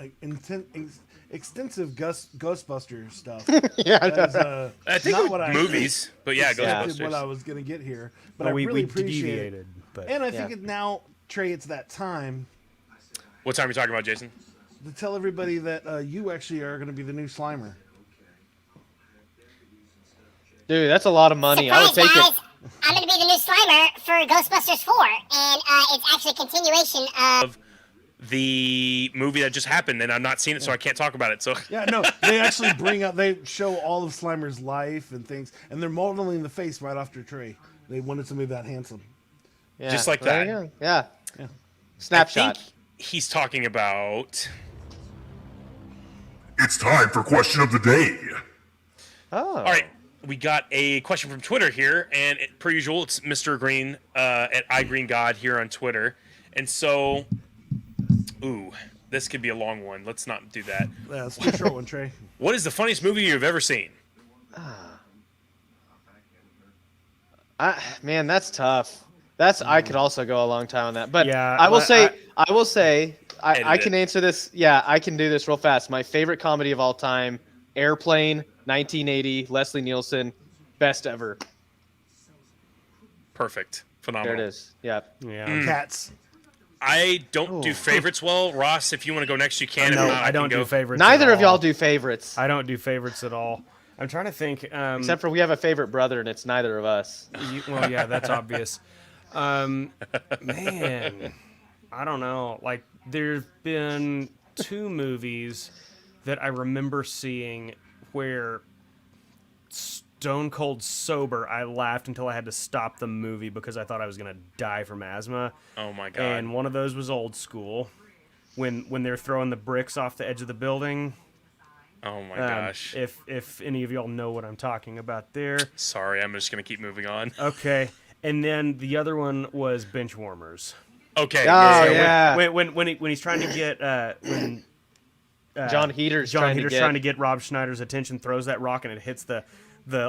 S1: extensive Ghostbusters stuff.
S5: Yeah, I
S1: That is,
S4: I think
S1: not
S4: it
S1: what I
S4: movies, but yeah,
S1: expected
S4: Ghostbusters.
S1: what I was gonna get here, but
S6: Oh,
S1: I
S6: we
S1: really appreciate it.
S6: deviated, but
S1: And I think
S5: Yeah.
S1: now, Trey, it's that time
S4: What time are you talking about, Jason?
S1: to tell everybody that you actually are going to be the new Slimer.
S5: Dude, that's a lot of money. I would
S3: Surprise,
S5: take
S3: guys!
S5: it.
S3: I'm going to be the new Slimer for Ghostbusters 4, and it's actually a continuation of...
S4: The movie that just happened, and I've not seen it, so I can't talk about it. So
S1: Yeah, no, they actually they show all of Slimer's life and things, and they're modeling the face right after Trey. They wanted somebody that handsome.
S5: Yeah,
S4: Just like
S5: there
S4: that.
S5: you go. Yeah.
S1: Yeah.
S5: Snapshot.
S4: I think he's talking about.
S2: It's time for question of the day.
S5: Oh.
S4: All right, we got a question from Twitter here, and per usual, it's Mr. Green at iGreenGod here on Twitter, and so, this could be a long one. Let's not do that.
S1: Yeah, it's a short one, Trey.
S4: What is the funniest movie you've ever seen?
S5: Man, that's tough. I could also go a long time on that, but
S6: Yeah,
S5: I will
S6: but
S5: say, I
S4: Edit
S5: can
S4: it.
S5: answer this. Yeah, I can do this real fast. My favorite comedy of all time, Airplane, 1980, Leslie Nielsen, best ever.
S4: Perfect,
S5: There
S4: phenomenal.
S5: it is. Yeah.
S6: yeah.
S1: Cats.
S4: I don't do favorites well. Ross, if you want to go next, you can.
S6: No,
S4: if not,
S6: I don't
S4: can
S6: do
S4: go.
S6: favorites.
S5: Neither
S6: at
S5: of y'all
S6: all.
S5: do favorites,
S6: I don't do favorites at all. I'm trying to think.
S5: except for we have a favorite brother, and it's neither of us.
S6: Well, yeah, that's obvious. Man, I don't know. Like, there's been 2 movies that I remember seeing where stone cold sober, I laughed until I had to stop the movie because I thought I was gonna die from asthma.
S4: Oh my god.
S6: And one of those was Old School, when they're throwing the bricks off the edge of the building.
S4: Oh my gosh.
S6: If any of y'all know what I'm talking about there.
S4: Sorry, I'm just gonna keep moving on.
S6: Okay. And then the other one was Benchwarmers.
S4: Okay.
S5: Oh,
S4: so
S5: yeah.
S6: When he's trying to get
S5: John Heater's
S6: trying
S5: trying
S6: to get Rob Schneider's attention, throws that rock and it hits the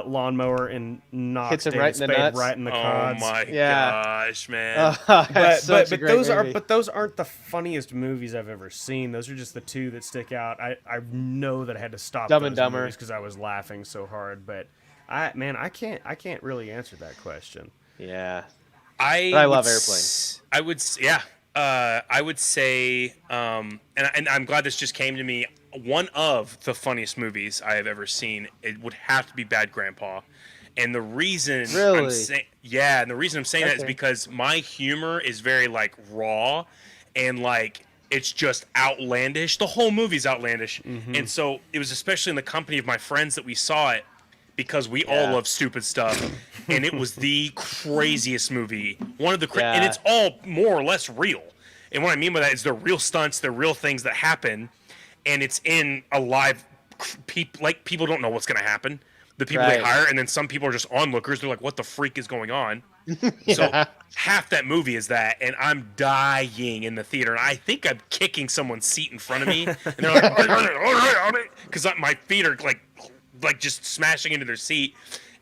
S6: lawnmower and knocks
S5: Hits him
S6: David
S5: right in the
S6: Spade
S5: nuts.
S6: right in the
S4: Oh
S6: cods.
S4: my
S5: Yeah.
S4: gosh, man.
S6: But those aren't the funniest movies I've ever seen. Those are just the 2 that stick out. I know that I had to stop
S5: Dumb
S6: those
S5: and Dumber.
S6: movies because I was laughing so hard. But I can't really answer that question.
S5: Yeah.
S4: I
S5: love
S4: would
S5: Airplane.
S4: I would, yeah. I would say, and I'm glad this just came to me. One of the funniest movies I have ever seen, it would have to be Bad Grandpa. And the reason
S5: Really?
S4: I'm saying, yeah, and the reason I'm saying that is
S5: Okay.
S4: because my humor is very like raw and like it's just outlandish. The whole movie's outlandish. And so it was especially in the company of my friends that we saw it because we all
S5: Yeah.
S4: love stupid stuff. And it was the craziest movie. One of the and
S5: Yeah.
S4: it's all more or less real. And what I mean by that is they're real stunts, they're real things that happen, and it's in a live people don't know what's going to happen. The people they
S5: Right.
S4: hire, and then some people are just onlookers. They're like, "What the freak is going on?" So half that movie is that, and I'm dying in the theater. And I think I'm kicking someone's seat in front of me, and they're like, "All right," because my feet are like just smashing into their seat.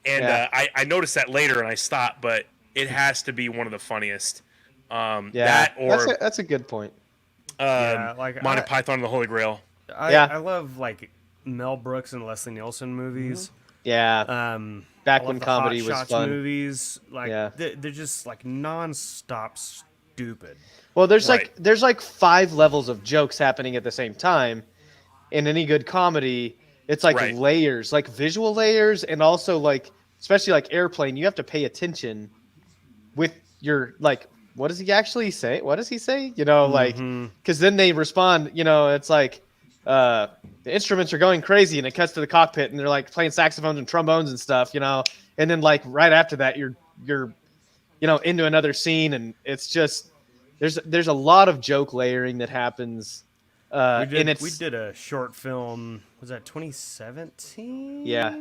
S4: And
S5: Yeah.
S4: I noticed that later, and I stopped. But it has to be one of the funniest.
S5: Yeah.
S4: That or
S5: that's a good point.
S6: Yeah, like
S4: Monty Python and the Holy Grail.
S5: Yeah.
S6: I love like Mel Brooks and Leslie Nielsen movies.
S5: Yeah. Back
S6: I love
S5: when
S6: the
S5: comedy
S6: Hot
S5: was
S6: Shots
S5: fun.
S6: movies, like
S5: Yeah.
S6: they're just like non-stop stupid.
S5: Well, there's
S4: Right.
S5: like 5 levels of jokes happening at the same time. In any good comedy, it's like
S4: Right.
S5: layers, like visual layers, and also like, especially like Airplane, you have to pay attention with your like, what does he actually say? What does he say? You know, like, because then they respond. You know, it's like the instruments are going crazy, and it cuts to the cockpit, and they're like playing saxophones and trombones and stuff. You know, and then like right after that, you're into another scene, and it's just there's a lot of joke layering that happens.
S6: We
S5: and it's
S6: did a short film. Was that 2017?
S5: Yeah.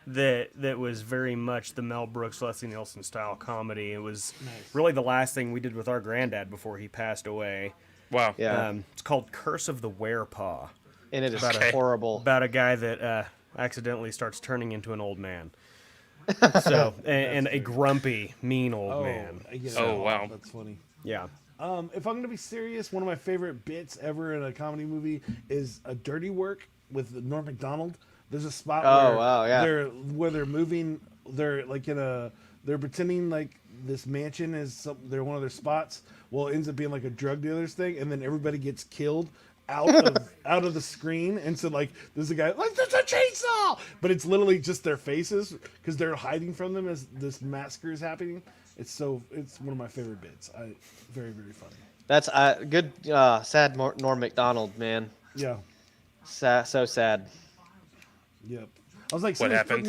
S6: That was very much the Mel Brooks, Leslie Nielsen style comedy. It was really the last thing we did with our granddad before he passed away.
S4: Wow.
S5: Yeah.
S6: It's called Curse of the Werepaw.
S5: And it is
S4: Okay.
S5: horrible.
S6: About a guy that accidentally starts turning into an old man. So and a grumpy, mean old man.
S1: I get it.
S4: Oh, wow.
S1: That's funny.
S6: Yeah.
S1: If I'm gonna be serious, one of my favorite bits ever in a comedy movie is a Dirty Work with Norm Macdonald. There's a spot where they're moving. They're like they're pretending like this mansion is they're one of their spots. Well, it ends up being like a drug dealer's thing, and then everybody gets killed out of the screen. And so like there's a guy like there's a chainsaw, but it's literally just their faces because they're hiding from them as this massacre is happening. It's one of my favorite bits. Very, very funny.
S5: That's good. Sad Norm Macdonald, man.
S1: Yeah.
S5: So sad.
S1: Yep. I was like,
S4: What
S1: somebody's
S4: happened?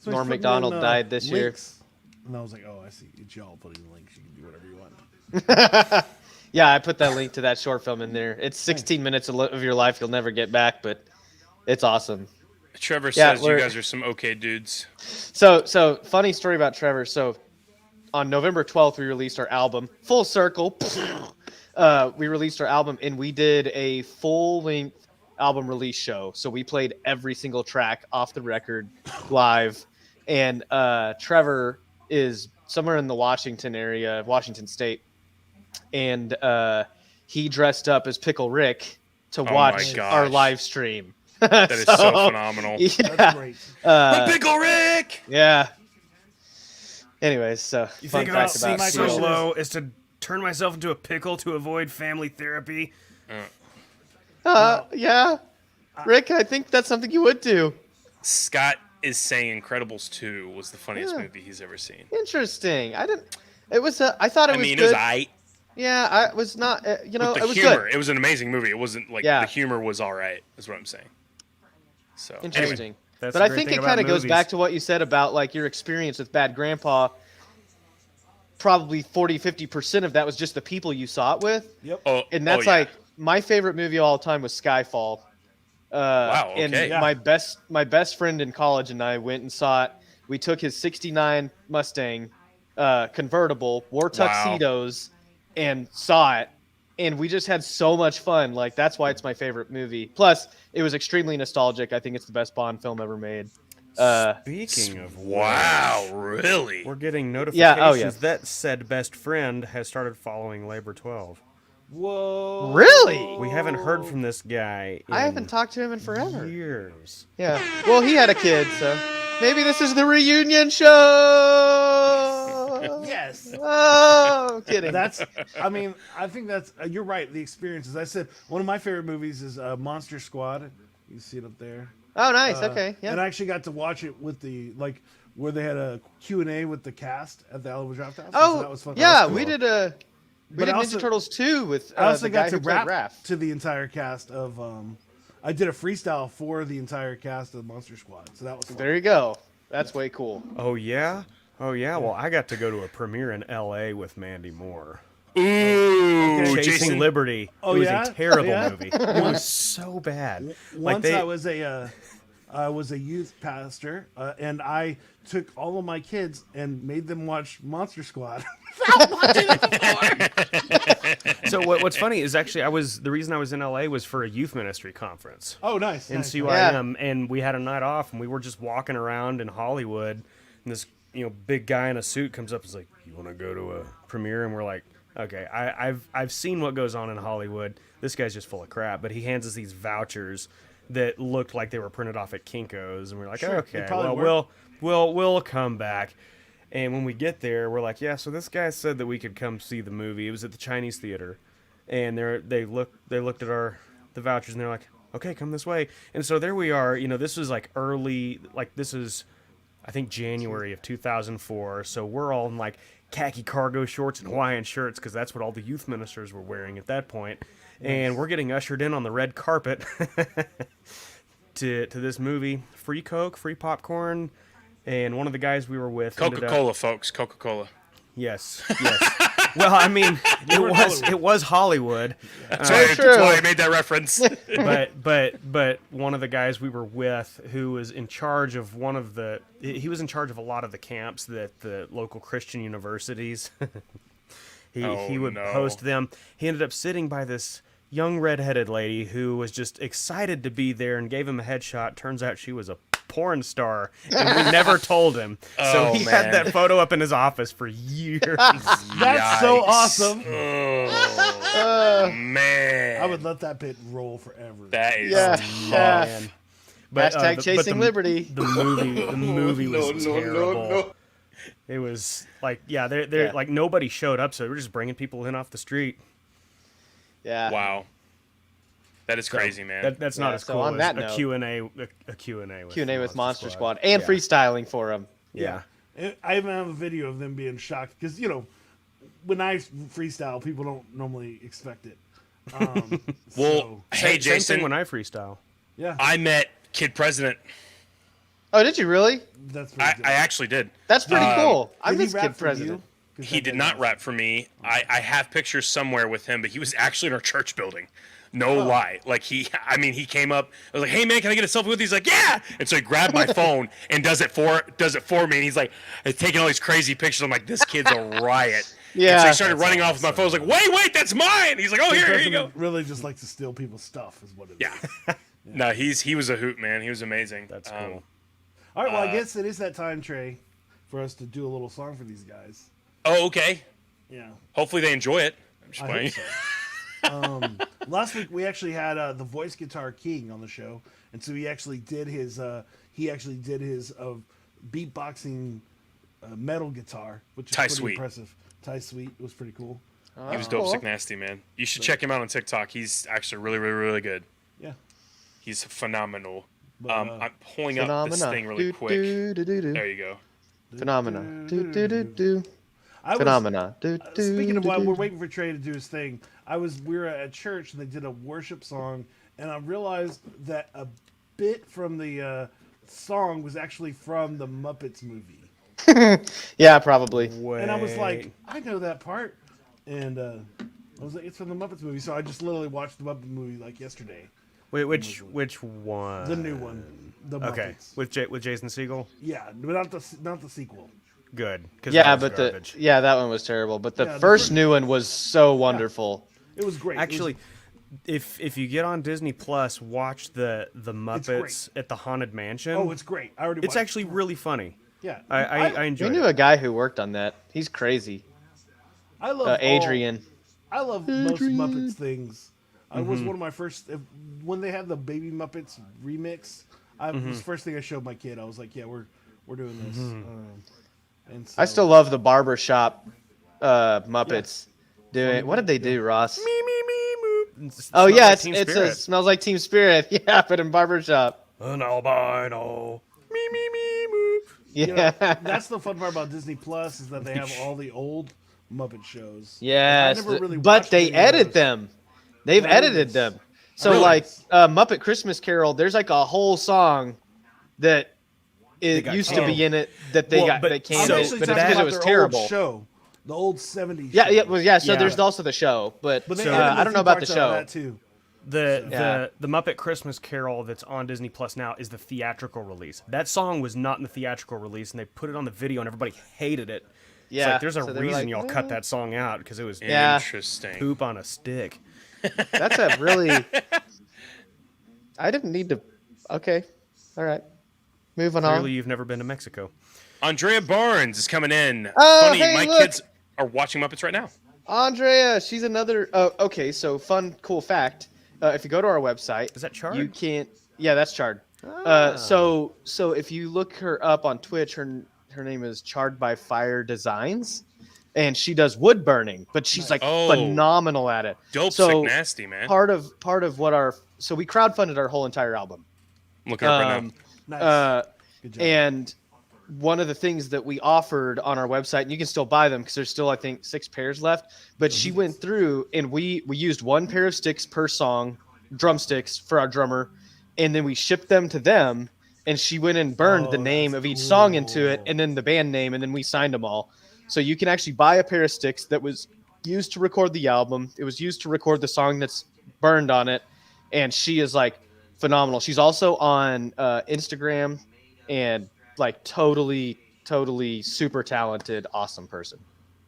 S1: putting
S5: Norm Macdonald died this year.
S1: links. And I was like, oh, I see. It's y'all putting links. You can do whatever you want.
S5: Yeah, I put that link to that short film in there. It's 16 minutes of your life you'll never get back, but it's awesome.
S4: Trevor
S5: Yeah,
S4: says you guys are some okay dudes.
S5: So funny story about Trevor. So on November 12th, we released our album. Full circle. We released our album, and we did a full-length album release show. So we played every single track off the record live. And Trevor is somewhere in the Washington area, Washington State. And he dressed up as Pickle Rick to watch our live stream.
S4: That is so phenomenal.
S5: Yeah.
S1: That's great.
S4: Pickle Rick!
S5: Yeah. Anyways, so
S6: You
S5: fun
S6: think about
S5: fact about
S6: singing
S5: Seal.
S6: solo is to turn myself into a pickle to avoid family therapy?
S5: Yeah. Rick, I think that's something you would do.
S4: Scott is saying Incredibles 2 was the funniest
S5: Yeah.
S4: movie he's ever seen.
S5: Interesting. I didn't. It was. I thought it
S4: I
S5: was
S4: mean,
S5: good.
S4: it was aight.
S5: Yeah, I was not. You know,
S4: With the
S5: it was
S4: humor,
S5: good.
S4: it was an amazing movie. It wasn't like
S5: Yeah.
S4: the humor was all right. Is what I'm saying. So
S5: Interesting.
S4: Anyway,
S6: That's
S5: But
S6: the
S5: I
S6: great
S5: think
S6: thing
S5: it
S6: about
S5: kind of goes
S6: movies.
S5: back to what you said about like your experience with Bad Grandpa. Probably 40-50% of that was just the people you saw it with.
S1: Yep.
S5: And that's
S4: yeah.
S5: like my favorite movie of all time was Skyfall.
S4: Wow, okay.
S5: And
S1: Yeah.
S5: my best friend in college and I went and saw it. We took his '69 Mustang convertible, wore tuxedos, and saw it. And we just had so much fun. Like that's why it's my favorite movie. Plus, it was extremely nostalgic. I think it's the best Bond film ever made.
S6: Speaking of
S4: Wow, really?
S6: we're getting
S5: Yeah,
S6: notifications that said best friend has started following Labor 12.
S1: Whoa.
S5: Really?
S6: We haven't heard from this guy in
S5: I haven't talked to him in forever.
S6: years.
S5: Yeah. Well, he had a kid, so maybe this is the reunion show.
S1: Yes.
S5: Oh, kidding.
S1: I think that's, you're right. The experiences. I said, one of my favorite movies is Monster Squad. You see it up there.
S5: Oh, nice. Okay. Yeah.
S1: And I actually got to watch it with where they had a Q&A with the cast at the LABOR Draft House.
S5: Oh,
S1: so that was fun.
S5: yeah.
S1: That was
S5: We
S1: cool.
S5: did
S1: But I also-
S5: Ninja Turtles 2 with
S1: I also
S5: the guy
S1: got to
S5: who played
S1: rap
S5: Raph.
S1: to the entire cast of. I did a freestyle for the entire cast of Monster Squad, so that was fun.
S5: There you go. That's way cool.
S6: Oh yeah? Oh yeah. Well, I got to go to a premiere in LA with Mandy Moore.
S4: Ooh,
S6: Chasing
S4: Jason.
S6: Liberty.
S1: Oh,
S6: it was
S1: yeah?
S6: a terrible
S1: Yeah?
S6: movie. It was so bad.
S1: Once I was a youth pastor, and I took all of my kids and made them watch Monster Squad.
S6: So what's funny is actually the reason I was in LA was for a youth ministry conference.
S1: Oh, nice.
S6: In
S1: nice.
S6: CYM, and we had a night off, and we were just walking around in Hollywood, and this big guy in a suit comes up and is like, "You want to go to a premiere?" And we're like, "Okay, I've seen what goes on in Hollywood. This guy's just full of crap." But he hands us these vouchers that looked like they were printed off at Kinko's, and we're like,
S1: Sure, they
S6: "Okay,
S1: probably
S6: well
S1: were.
S6: we'll come back." And when we get there, we're like, "Yeah, so this guy said that we could come see the movie. It was at the Chinese Theater." And they looked at the vouchers, and they're like, "Okay, come this way." And so there we are. This was like early, like this is, I think, January of 2004. So we're all in like khaki cargo shorts and Hawaiian shirts because that's what all the youth ministers were wearing at that point. And we're getting ushered in on the red carpet to this movie. Free Coke, free popcorn, and one of the guys we were with ended up-
S4: Coca-Cola, folks. Coca-Cola.
S6: Yes. Well, I mean, it was Hollywood.
S4: That's why I made that reference.
S6: But one of the guys we were with, who was in charge of he was in charge of a lot of the camps that the local Christian universities. he would host them. He ended up sitting by this young redheaded lady who was just excited to be there and gave him a headshot. Turns out she was a porn star, and we never told him. So he had that photo up in his office for years.
S1: That's so awesome.
S4: Oh, man.
S1: I would let that bit roll forever.
S4: That is
S5: Yeah.
S6: But,
S5: Hashtag chasing liberty.
S6: The movie was terrible. No. It was like, they're like nobody showed up, so we're just bringing people in off the street.
S5: Yeah.
S4: Wow. That is crazy, man.
S6: That's not as cool
S5: on
S6: as
S5: that
S6: a
S5: note,
S6: Q&A
S5: with Monster Squad and freestyling for them.
S6: Yeah.
S1: I even have a video of them being shocked because, when I freestyle, people don't normally expect it.
S4: Hey, Jason.
S6: Same thing when I freestyle.
S1: Yeah.
S4: I met Kid President.
S5: Oh, did you really?
S1: That's
S4: I actually did.
S5: That's pretty cool. I
S1: Did he
S5: miss
S1: rap
S5: Kid
S1: for
S5: President.
S1: you?
S4: He did not rap for me. I have pictures somewhere with him, but he was actually in our church building. No lie. Like he came up. I was like, "Hey man, can I get a selfie with you?" He's like, "Yeah." And so he grabbed my phone and does it for me. And he's like, taking all these crazy pictures. I'm like, "This kid's a riot."
S5: Yeah.
S4: And so he started running off with my phone. I was like, "Wait, that's mine." He's like, "Oh, here you go."
S1: Really just likes to steal people's stuff, is what it is.
S4: Yeah. No, he was a hoot, man. He was amazing.
S6: That's cool.
S1: All right, well, I guess it is that time, Trey, for us to do a little song for these guys.
S4: Oh, okay.
S1: Yeah.
S4: Hopefully they enjoy it. I'm just
S1: I
S4: playing.
S1: hope so. Last week we actually had the Voice Guitar King on the show, and so he actually did his beatboxing metal guitar, which is pretty impressive. Ty Sweet was pretty cool.
S4: He was dope, sick, nasty, man. You should check him out on TikTok. He's actually really, really, really good.
S1: Yeah.
S4: He's phenomenal.
S1: But,
S4: I'm pulling up this thing really quick. There you go.
S5: Phenomena.
S1: Phenomena. Speaking of while we're waiting for Trey to do his thing, we were at church and they did a worship song, and I realized that a bit from the song was actually from the Muppets movie.
S5: Yeah, probably.
S1: And I was like, I know that part, and I was like, it's from the Muppets movie. So I just literally watched the Muppet movie like yesterday.
S6: Wait, which one?
S1: The new one. The Muppets.
S6: With Jason Segel.
S1: Yeah, but not the sequel.
S6: Good.
S5: Yeah, but that one was terrible. But the first new one was so wonderful.
S1: Yeah, it was great.
S6: Actually, if you get on Disney Plus, watch the Muppets at the Haunted Mansion.
S1: Oh, it's great. I already.
S6: It's actually really funny.
S1: Yeah,
S6: I enjoyed it.
S5: We knew a guy who worked on that. He's crazy.
S1: I love
S5: Adrian.
S1: I love most Muppets things. I was one of my first when they had the Baby Muppets remix. It was the first thing I showed my kid. I was like, "Yeah, we're doing this." And so,
S5: I still love the barbershop Muppets. Doing what did they do, Ross?
S6: Me, moop.
S5: Oh yeah,
S6: like
S5: it smells like Team Spirit. Yeah, but in barbershop.
S6: An albino. Me, moop.
S5: Yeah,
S1: that's the fun part about Disney Plus is that they have all the old Muppet shows.
S5: Yes,
S1: I never really
S5: but
S1: watched
S5: they
S1: any of
S5: edit
S1: those.
S5: them. They've edited them. So
S1: Really?
S5: like Muppet Christmas Carol, there's like a whole song that it
S6: got
S5: used to
S6: canned.
S5: be in it that they
S6: Well, but
S5: they
S1: I'm
S5: canned
S1: actually
S5: it, but
S1: talking
S5: it's because
S1: about
S5: it was
S1: their
S5: terrible.
S1: Old show, the old '70s.
S5: Yeah,
S1: show.
S5: yeah, well, yeah. So
S6: Yeah.
S5: there's also the show, but
S1: But they
S6: So,
S1: edited
S5: I
S1: a
S5: don't
S1: few
S5: know about the
S1: parts out of
S5: show.
S1: that too.
S6: The Muppet Christmas Carol that's on Disney Plus now is the theatrical release. That song was not in the theatrical release, and they put it on the video, and everybody hated it.
S5: Yeah,
S6: It's like, there's a
S5: so they were
S6: reason
S5: like,
S6: y'all cut that song out, because it was
S5: Yeah.
S4: Interesting.
S6: poop on a stick.
S5: That's a really. I didn't need to. Okay, all right. Moving
S6: Clearly,
S5: on.
S6: you've never been to Mexico.
S4: Andrea Barnes is coming in.
S5: Oh,
S4: Funny,
S5: hey,
S4: my
S5: look.
S4: kids are watching Muppets right now.
S5: Andrea, she's another. Oh, okay. So fun, cool fact. If you go to our website,
S6: Is that Chard?
S5: you can't. Yeah, that's Chard. So if you look her up on Twitch, her name is Charred by Fire Designs, and she does wood burning, but she's like
S4: Oh.
S5: phenomenal at it.
S4: Dope,
S5: So
S4: sick, nasty, man.
S5: part of what so we crowdfunded our whole entire album.
S4: I'm looking up right now.
S1: Nice. Good job.
S5: And one of the things that we offered on our website, and you can still buy them because there's still, I think, 6 pairs left. But she went through and we used 1 pair of sticks per song, drumsticks for our drummer, and then we shipped them to them. And she went and burned the name of each song into it, and then the band name, and then we signed them all. So you can actually buy a pair of sticks that was used to record the album. It was used to record the song that's burned on it. And she is like phenomenal. She's also on Instagram and like totally super talented, awesome person.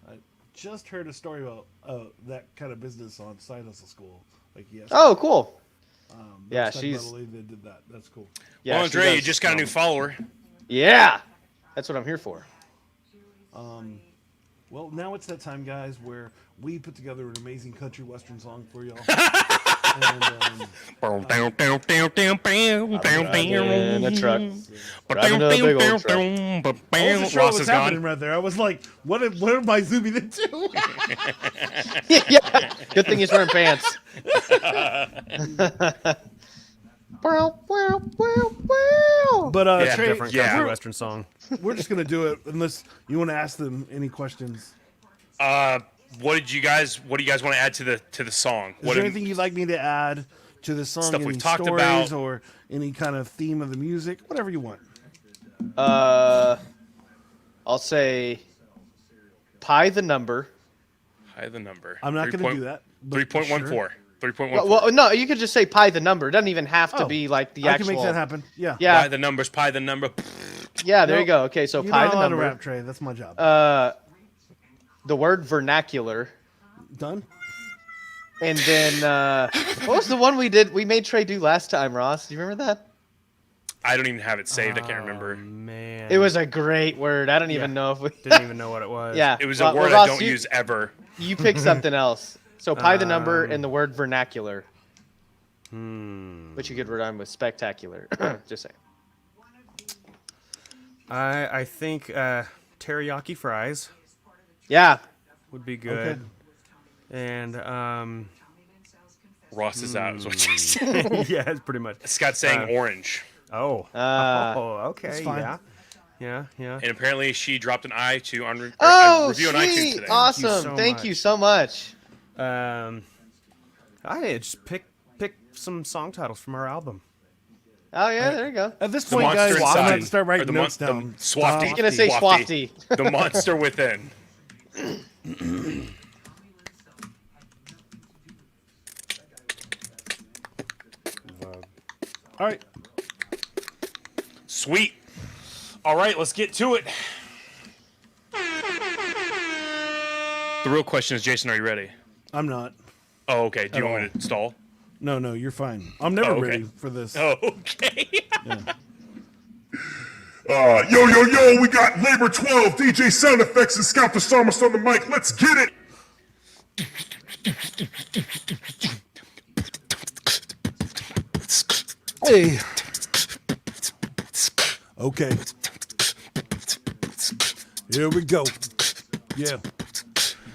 S1: I just heard a story about that kind of business on Side Hustle School. Like, yes.
S5: Oh, cool. Yeah,
S1: Talking
S5: she's.
S1: about a lady that did that. That's cool.
S5: Yeah,
S4: well,
S5: she
S4: Andre, you
S5: does
S4: just got a new follower.
S5: Yeah, that's what I'm here for.
S1: Well, now it's that time, guys, where we put together an amazing country western song for y'all.
S5: In a truck. Driving a big old truck.
S1: I wasn't sure what was happening right there. I was like, what am I zooming into?
S5: Yeah, good thing he's wearing pants.
S1: But
S4: Yeah,
S1: Trey,
S6: Different country western song.
S1: we're just gonna do it unless you want to ask them any questions.
S4: What do you guys want to add to the song?
S1: Is there anything you'd like me to add to the song?
S4: Stuff
S1: any
S4: we've talked
S1: stories
S4: about.
S1: or any kind of theme of the music, whatever you want.
S5: I'll say pi the number.
S4: High the number.
S1: I'm not going to do that. but
S4: 3.14.
S1: sure.
S4: 3.14.
S5: Well, no, you could just say pi the number. It doesn't even have to be like the
S1: I
S5: actual.
S1: can make that happen. Yeah.
S5: Yeah,
S4: Pi the numbers. Pi the number.
S5: yeah. There you
S1: Nope.
S5: go. Okay, so
S1: You
S5: pi
S1: know
S5: the
S1: how to
S5: number.
S1: rap, Trey. That's my job.
S5: The word vernacular,
S1: Done.
S5: and then what was the one we did? We made Trey do last time, Ross. Do you remember that?
S4: I don't even have it saved. I can't remember.
S6: Man,
S5: It was a great word. I don't even know if we.
S6: didn't even know what it was.
S5: Yeah,
S4: It was a
S5: well,
S4: word
S5: Ross,
S4: I don't use ever.
S5: You pick something else. So pi the number and the word vernacular, which you could rhyme with spectacular. Just saying.
S6: I think teriyaki fries
S5: Yeah.
S6: would be good.
S1: Okay.
S6: And
S4: Ross is out. Is what you said.
S6: yeah, it's pretty much.
S4: Scott's saying orange.
S6: Oh.
S5: Uh,
S6: Okay.
S1: fine.
S6: Yeah.
S4: And apparently she dropped an eye to
S5: Oh,
S4: review on iTunes
S5: sweet!
S4: today.
S5: Awesome! Thank you so much.
S6: I just pick some song titles from our album.
S5: Oh yeah, there you go.
S1: At this
S4: The
S1: point,
S4: monster
S1: guys, I'm going to
S4: inside.
S1: have to start
S4: Or
S1: writing
S4: the
S1: notes
S4: mon-
S1: down.
S4: the Swafty.
S5: I was gonna say Swafty.
S4: The monster within.
S1: All right.
S4: Sweet. All right, let's get to it. The real question is, Jason, are you ready?
S1: I'm not.
S4: Oh, okay. Do you
S1: At
S4: want me to stall?
S1: No, you're fine. I'm never
S4: Oh, okay.
S1: ready for this.
S4: Oh, okay.
S2: Yo, we got Labor 12, DJ Sound Effects, and Scout the Psalmist on the mic. Let's get it!
S1: Hey. Okay. Here we go. Yeah.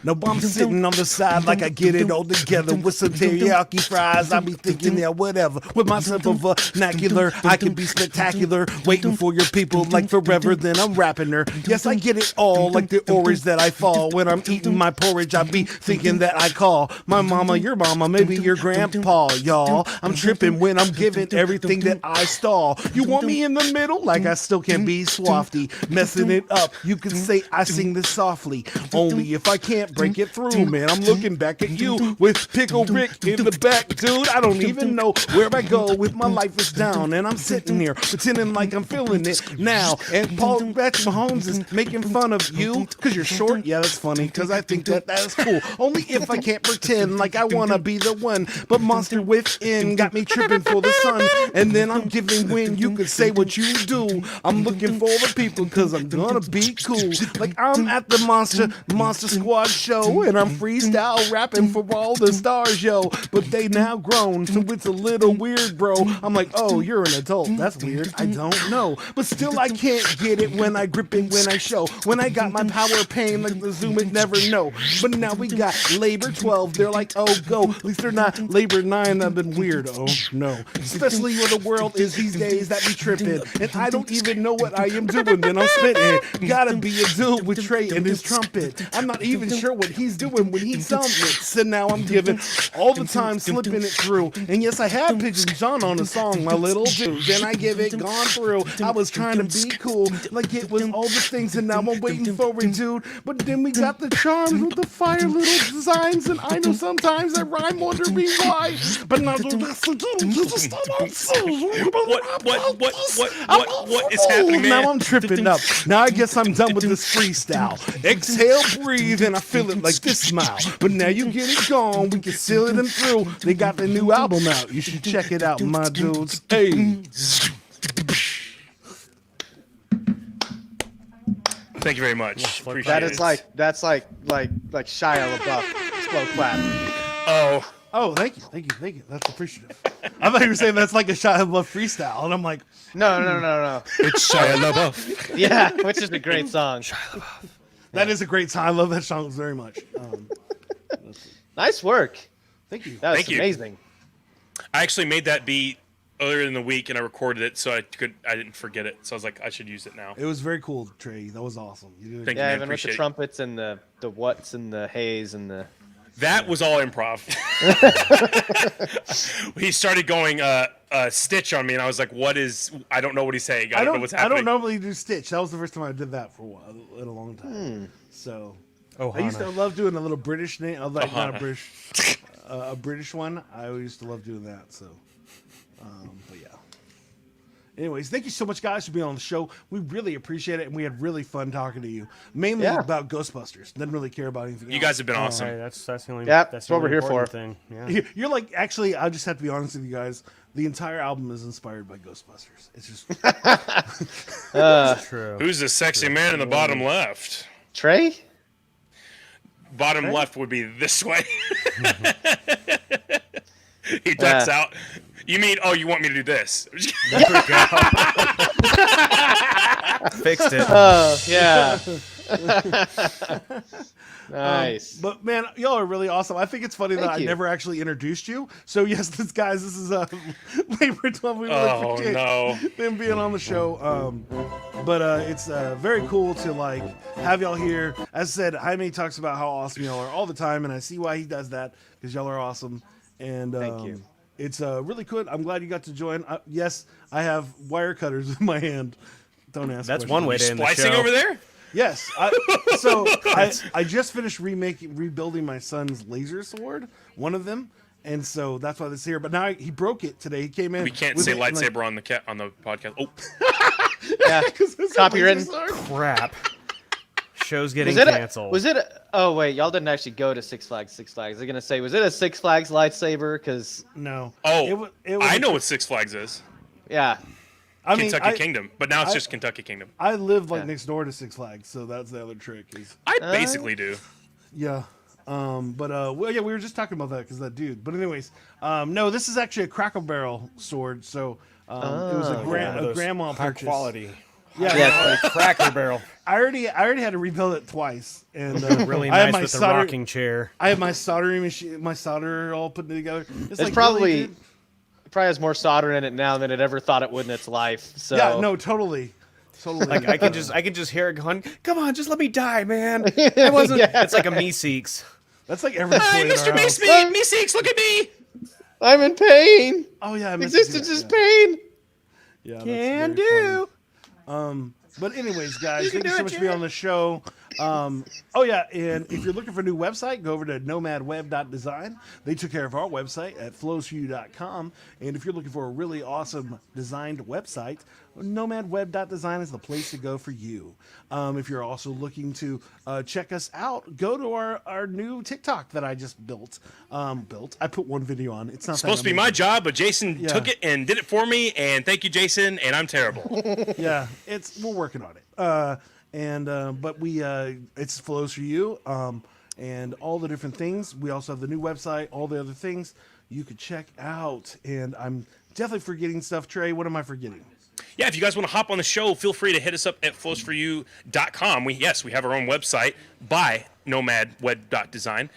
S1: Now I'm sitting on the side like I get it all together with some teriyaki fries. I be thinking, yeah, whatever. With my simple vernacular, I can be spectacular. Waiting for your people like forever, then I'm rapping her. Yes, I get it all like the orange that I fall. When I'm eating my porridge, I be thinking that I call my mama, your mama, maybe your grandpa, y'all. I'm tripping when I'm giving everything that I stall. You want me in the middle like I still can be swafty. Messing it up, you could say I sing this softly. Only if I can't break it through, man. I'm looking back at you with Pickle Rick in the back, dude. I don't even know where I go with my life is down, and I'm sitting here pretending like I'm feeling it now. And Paul Mahomes is making fun of you because you're short. Yeah, that's funny because I think that is cool. Only if I can't pretend like I wanna be the one. But Monster Within got me tripping for the sun, and then I'm giving when you could say what you do. I'm looking for the people because I'm gonna be cool. Like I'm at the Monster Squad show, and I'm freestyle rapping for all the stars, yo. But they now grown, so it's a little weird, bro. I'm like, oh, you're an adult. That's weird. I don't know. But still, I can't get it when I grip it when I show. When I got my power pain, like the Zoom, it never know. But now we got Labor 12. They're like, oh, go. At least they're not Labor 9. I've been weird. Oh, no. Especially where the world is these days that be tripping. And I don't even know what I am doing. Then I'm spitting. Gotta be a dude with Trey and his trumpet. I'm not even sure heard what he's doing when he's selling it. So now I'm giving all the time, slipping it through. And yes, I have Pigeon John on the song, my little dude. Then I give it gone through. I was trying to be cool, like it was all the things, and now I'm waiting for it, dude. But then we got the charms with the fire little designs, and I know sometimes I rhyme, wondering why. But now
S4: What is happening, man?
S1: Now I'm tripping up. Now I guess I'm done with this freestyle. Exhale, breathe, and I feel it like this smile. But now you get it gone, we can seal it through. They got the new album out. You should check it out, my dudes. Hey.
S4: Thank you very much. Appreciate
S5: That
S4: it.
S5: is like Shia LaBeouf slow clap.
S4: Oh,
S1: Oh, thank you. That's appreciative. I thought you were saying that's like a Shia LaBeouf freestyle, and I'm like,
S5: No.
S4: it's Shia LaBeouf.
S5: Yeah, which is a great song.
S1: that is a great song. I love that song very much.
S5: Nice work.
S1: Thank you.
S5: That was
S4: Thank you.
S5: amazing.
S4: I actually made that beat earlier in the week, and I recorded it, so I didn't forget it. So I was like, I should use it now.
S1: It was very cool, Trey. That was awesome. You did
S4: Thank
S5: Yeah,
S4: you, man.
S5: even with the
S4: Appreciate it.
S5: trumpets and the whats and the haze and the.
S4: That was all improv. He started going Stitch on me, and I was like, "What is? I don't know what he's saying. I don't know what's
S1: I
S4: happening."
S1: don't normally do Stitch. That was the first time I did that for a while, in a long time. So
S6: Oh,
S1: I used to love doing a little British name. Like not a
S4: Ohana.
S1: British, a British one. I used to love doing that. So, but yeah. Anyways, thank you so much, guys, for being on the show. We really appreciate it, and we had really fun talking to you. Mainly
S5: Yeah.
S1: about Ghostbusters. Didn't really care about anything
S4: You
S1: else.
S4: guys have been awesome.
S6: Hey, that's the only.
S5: Yep,
S6: that's
S5: that's what
S6: the
S5: we're here
S6: important
S5: for.
S6: Thing. Yeah.
S1: You're like, actually, I just have to be honest with you guys. The entire album is inspired by Ghostbusters. It's just
S6: True.
S4: Who's the sexy man in the bottom left?
S5: Trey?
S4: Bottom left would be this way. He ducks out. You mean? Oh, you want me to do this?
S6: Fixed it.
S5: Oh, yeah. Nice.
S1: But man, y'all are really awesome. I think it's funny that
S5: Thank
S1: I
S5: you.
S1: never actually introduced you. So yes, this is Labor 12. We really
S4: Oh,
S1: appreciate
S4: no.
S1: them being on the show. But it's very cool to like have y'all here. As I said, Jaime talks about how awesome y'all are all the time, and I see why he does that because y'all are awesome. And
S5: Thank you.
S1: It's really good. I'm glad you got to join. Yes, I have wire cutters in my hand. Don't ask.
S6: That's
S1: questions.
S6: one way to end the
S4: Splicing
S6: show.
S4: over there?
S1: Yes. I just finished rebuilding my son's laser sword, one of them, and so that's why this here. But now he broke it today. He came in.
S4: We can't
S1: with
S4: say
S1: it, and, like,
S4: lightsaber on the podcast. Oh,
S5: Yeah.
S1: 'cause it's a
S5: Copywritten.
S1: laser sword.
S6: Crap. Show's getting
S5: Was it?
S6: canceled.
S5: Oh wait, y'all didn't actually go to Six Flags. I was gonna say, was it a Six Flags lightsaber? Because
S1: No.
S4: oh,
S1: It was
S4: I
S1: a-
S4: know what Six Flags is.
S5: yeah,
S1: I mean,
S4: Kentucky Kingdom, but now it's just Kentucky Kingdom.
S1: I live like
S5: Yeah.
S1: next door to Six Flags, so that's the other trick. Is
S4: I basically do.
S1: yeah. Well, yeah, we were just talking about that because that dude. But anyways, no, this is actually a Crackle Barrel sword. So it was a
S6: Those
S1: grandma
S6: high
S1: purchase.
S6: quality.
S1: Yeah.
S5: yeah.
S6: Cracker Barrel.
S1: I already had to rebuild it twice, and
S6: Really
S1: I have
S6: nice
S1: my
S6: with the
S1: solder-
S6: rocking chair.
S1: I have my soldering machine, my solder all put together. It's like,
S5: probably
S1: really, dude?
S5: it probably has more solder in it now than it ever thought it would in its life. So
S1: Yeah, no, totally.
S6: Like I can just hear it going. Come on, just let me die, man. I wasn't.
S5: Yeah.
S6: It's like a Meeseeks.
S1: That's like every
S4: Hi,
S1: toy in our
S4: Mr.
S1: house.
S4: Me Six, look at me.
S5: I'm in pain.
S1: Oh yeah, I meant to do
S5: Existence
S1: that,
S5: is
S1: yeah.
S5: pain.
S1: Yeah, that's
S6: Can
S1: very
S6: do.
S1: funny. But anyways, guys, thank you
S6: do
S1: so
S6: it,
S1: much for being on the show. Oh yeah, and if you're looking for a new website, go over to nomadweb.design. They took care of our website at flows4u.com. And if you're looking for a really awesome designed website, nomadweb.design is the place to go for you. If you're also looking to check us out, go to our new TikTok that I just built. I put one video on. It's not
S4: Supposed to be my job, but Jason took it and did it for me. And thank you, Jason. And I'm terrible.
S1: Yeah, we're working on it. But it's Flows for You, and all the different things. We also have the new website, all the other things you could check out. And I'm definitely forgetting stuff. Trey, what am I forgetting?
S4: Yeah, if you guys want to hop on the show, feel free to hit us up at flows4u.com. We have our own website by nomadweb.design.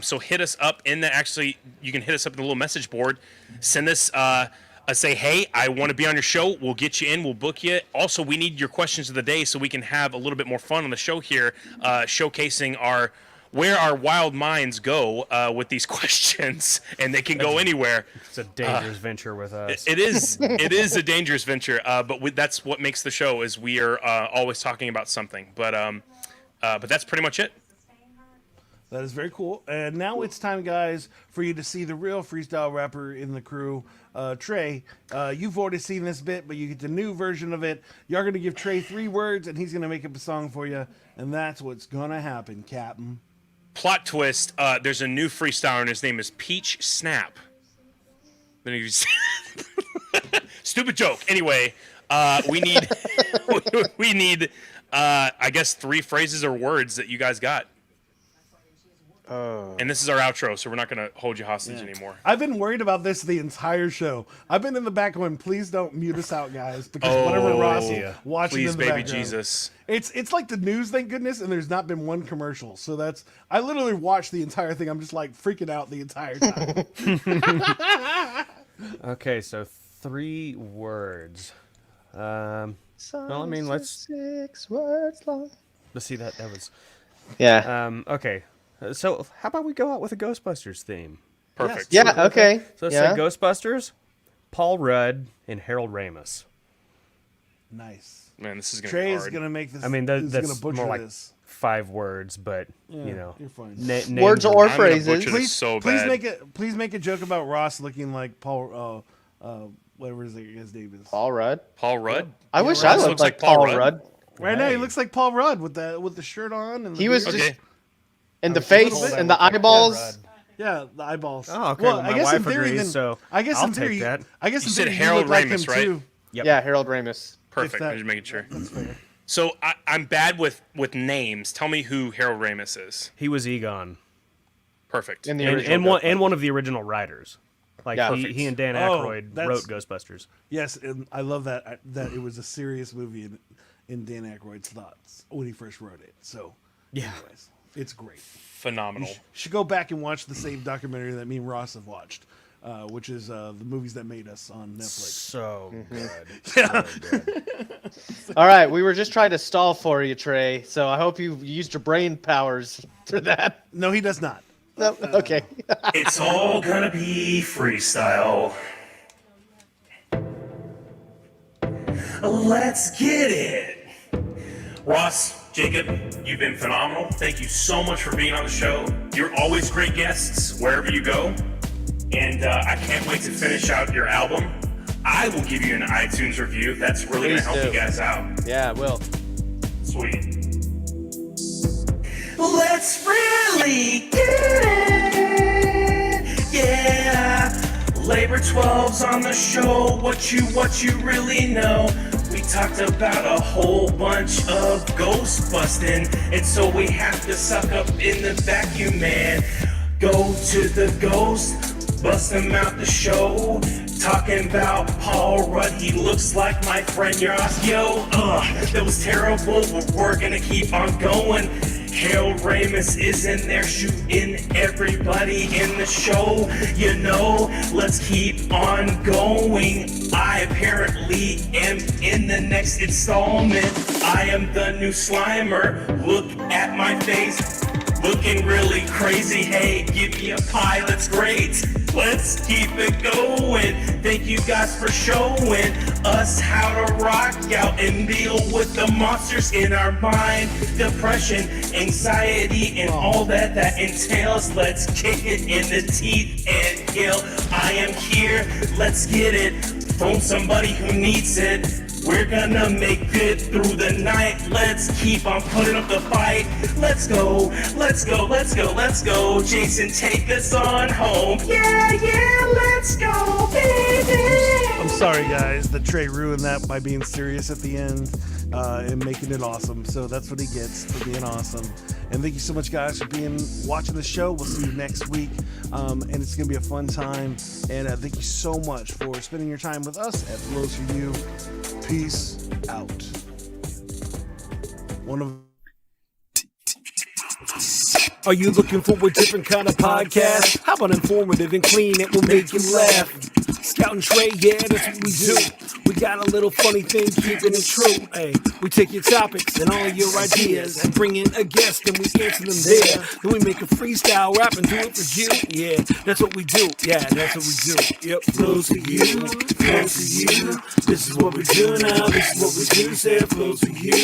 S4: So hit us up in the you can hit us up in the little message board. Send us say, hey, I want to be on your show. We'll get you in. We'll book you. Also, we need your questions of the day so we can have a little bit more fun on the show here, showcasing our where our wild minds go with these questions, and they can go anywhere.
S6: It's a dangerous venture with us.
S4: It is a dangerous venture, but that's what makes the show, is we are always talking about something. But that's pretty much it.
S1: That is very cool. And now it's time, guys, for you to see the real freestyle rapper in the crew. Trey, you've already seen this bit, but you get the new version of it. You're going to give Trey 3 words, and he's going to make up a song for you. And that's what's going to happen, Captain.
S4: Plot twist, there's a new freestyler, and his name is Peach Snap. Stupid joke. Anyway, we need, we need I guess, 3 phrases or words that you guys got. And this is our outro, so we're not going to hold you hostage anymore.
S1: I've been worried about this the entire show. I've been in the back going, please don't mute us out, guys, because whatever Ross watching
S4: please,
S1: in the
S4: baby
S1: background.
S4: Jesus.
S1: It's like the news, thank goodness, and there's not been one commercial. So I literally watched the entire thing. I'm just like freaking out the entire time.
S6: Okay, so 3 words. Well, I mean, let's
S5: 6 words long.
S6: let's see that was.
S5: Yeah.
S6: Okay, so how about we go out with a Ghostbusters theme?
S4: Perfect.
S5: Yeah. Okay.
S6: So let's
S5: yeah.
S6: say Ghostbusters, Paul Rudd, and Harold Ramis.
S1: Nice.
S4: Man, this is going to
S1: Trey
S4: be
S1: is
S4: hard.
S1: going to make this.
S6: I mean,
S1: he's
S6: that's
S1: gonna butcher
S6: more like
S1: this.
S6: 5 words, but you know,
S1: you're fine.
S5: Words
S6: names
S5: or
S4: I'm gonna
S5: phrases.
S4: butcher this so
S1: Please
S4: bad.
S1: make a joke about Ross looking like Paul. Whatever his name is.
S5: Paul Rudd.
S4: Paul Rudd?
S5: I wish
S1: Ross
S5: I looked
S4: looks
S5: like
S4: like Paul
S5: Paul
S4: Rudd.
S5: Rudd.
S1: Right now, he
S6: Right.
S1: looks like Paul Rudd with the shirt on. And the
S5: He was
S1: beard.
S5: just
S4: Okay.
S5: and the
S1: was a little
S5: face
S1: bit-
S5: and the eyeballs.
S1: Yeah, the eyeballs.
S6: Oh, okay.
S1: Well,
S6: Well,
S1: I
S6: my
S1: guess in
S6: wife
S1: theory,
S6: agrees,
S1: then,
S6: so
S1: I guess
S6: I'll
S1: in theory,
S6: take that.
S1: I guess in
S4: You said
S1: theory,
S4: Harold
S1: look like
S4: Ramis,
S1: him
S4: right?
S1: too.
S6: Yep.
S5: Yeah, Harold Ramis.
S4: Perfect.
S1: that-
S4: I'm just making sure.
S1: That's fair.
S4: So I'm bad with names. Tell me who Harold Ramis is.
S6: He was Egon,
S4: Perfect.
S5: In the
S6: and
S5: original
S6: one of the original writers. Like
S5: Yeah.
S6: he and Dan
S1: Oh,
S6: Aykroyd
S1: that's-
S6: wrote Ghostbusters.
S1: Yes, and I love that it was a serious movie in Dan Aykroyd's thoughts when he first wrote it. So,
S6: Yeah.
S1: anyways, it's great.
S4: Phenomenal.
S1: You should go back and watch the same documentary that me and Ross have watched, which is the movies that made us on Netflix.
S6: So good.
S1: Yeah.
S6: So good.
S5: All right, we were just trying to stall for you, Trey. So I hope you used your brain powers for that.
S1: No, he does not.
S5: No? Okay.
S4: It's all gonna be freestyle. Let's get it. Ross, Jacob, you've been phenomenal. Thank you so much for being on the show. You're always great guests wherever you go. And I can't wait to finish out your album. I will give you an iTunes review. That's really going to
S5: Please
S4: help
S5: do.
S4: you guys out.
S5: Yeah, Will.
S4: Sweet. Let's really get it. Yeah. Labor 12's on the show. What you really know. We talked about a whole bunch of ghost busting, and so we have to suck up in the vacuum, man. Go to the ghost, bust him out the show. Talking about Paul Rudd, he looks like my friend Ross. Yo, that was terrible, but we're gonna keep on going. Harold Ramis is in there shooting everybody in the show. You know, let's keep on going. I apparently am in the next installment. I am the new Slimer. Look at my face. Looking really crazy. Hey, give me a pie, that's great. Let's keep it going. Thank you guys for showing us how to rock out and deal with the monsters in our mind. Depression, anxiety, and all that entails. Let's kick it in the teeth and kill. I am here, let's get it. Phone somebody who needs it. We're gonna make it through the night. Let's keep on putting up the fight. Let's go, let's go, let's go, let's go. Jason, take us on home. Yeah, let's go, baby.
S1: I'm sorry, guys, that Trey ruined that by being serious at the end and making it awesome. So that's what he gets for being awesome. And thank you so much, guys, for watching the show. We'll see you next week, and it's gonna be a fun time. And thank you so much for spending your time with us at Flows4u. Peace out. One of Are you looking for a different kind of podcast? How about informative and clean? It will make you laugh. Scout and Trey, yeah, that's what we do. We got a little funny thing, keeping it true. Hey, we take your topics and all your ideas and bring in a guest and we answer them there. Then we make a freestyle rap and do it for you. Yeah, that's what we do. Yeah, that's what we do. Yep, flows for you, flows for you. This is what we do now. This is what we do. Say it flows for you.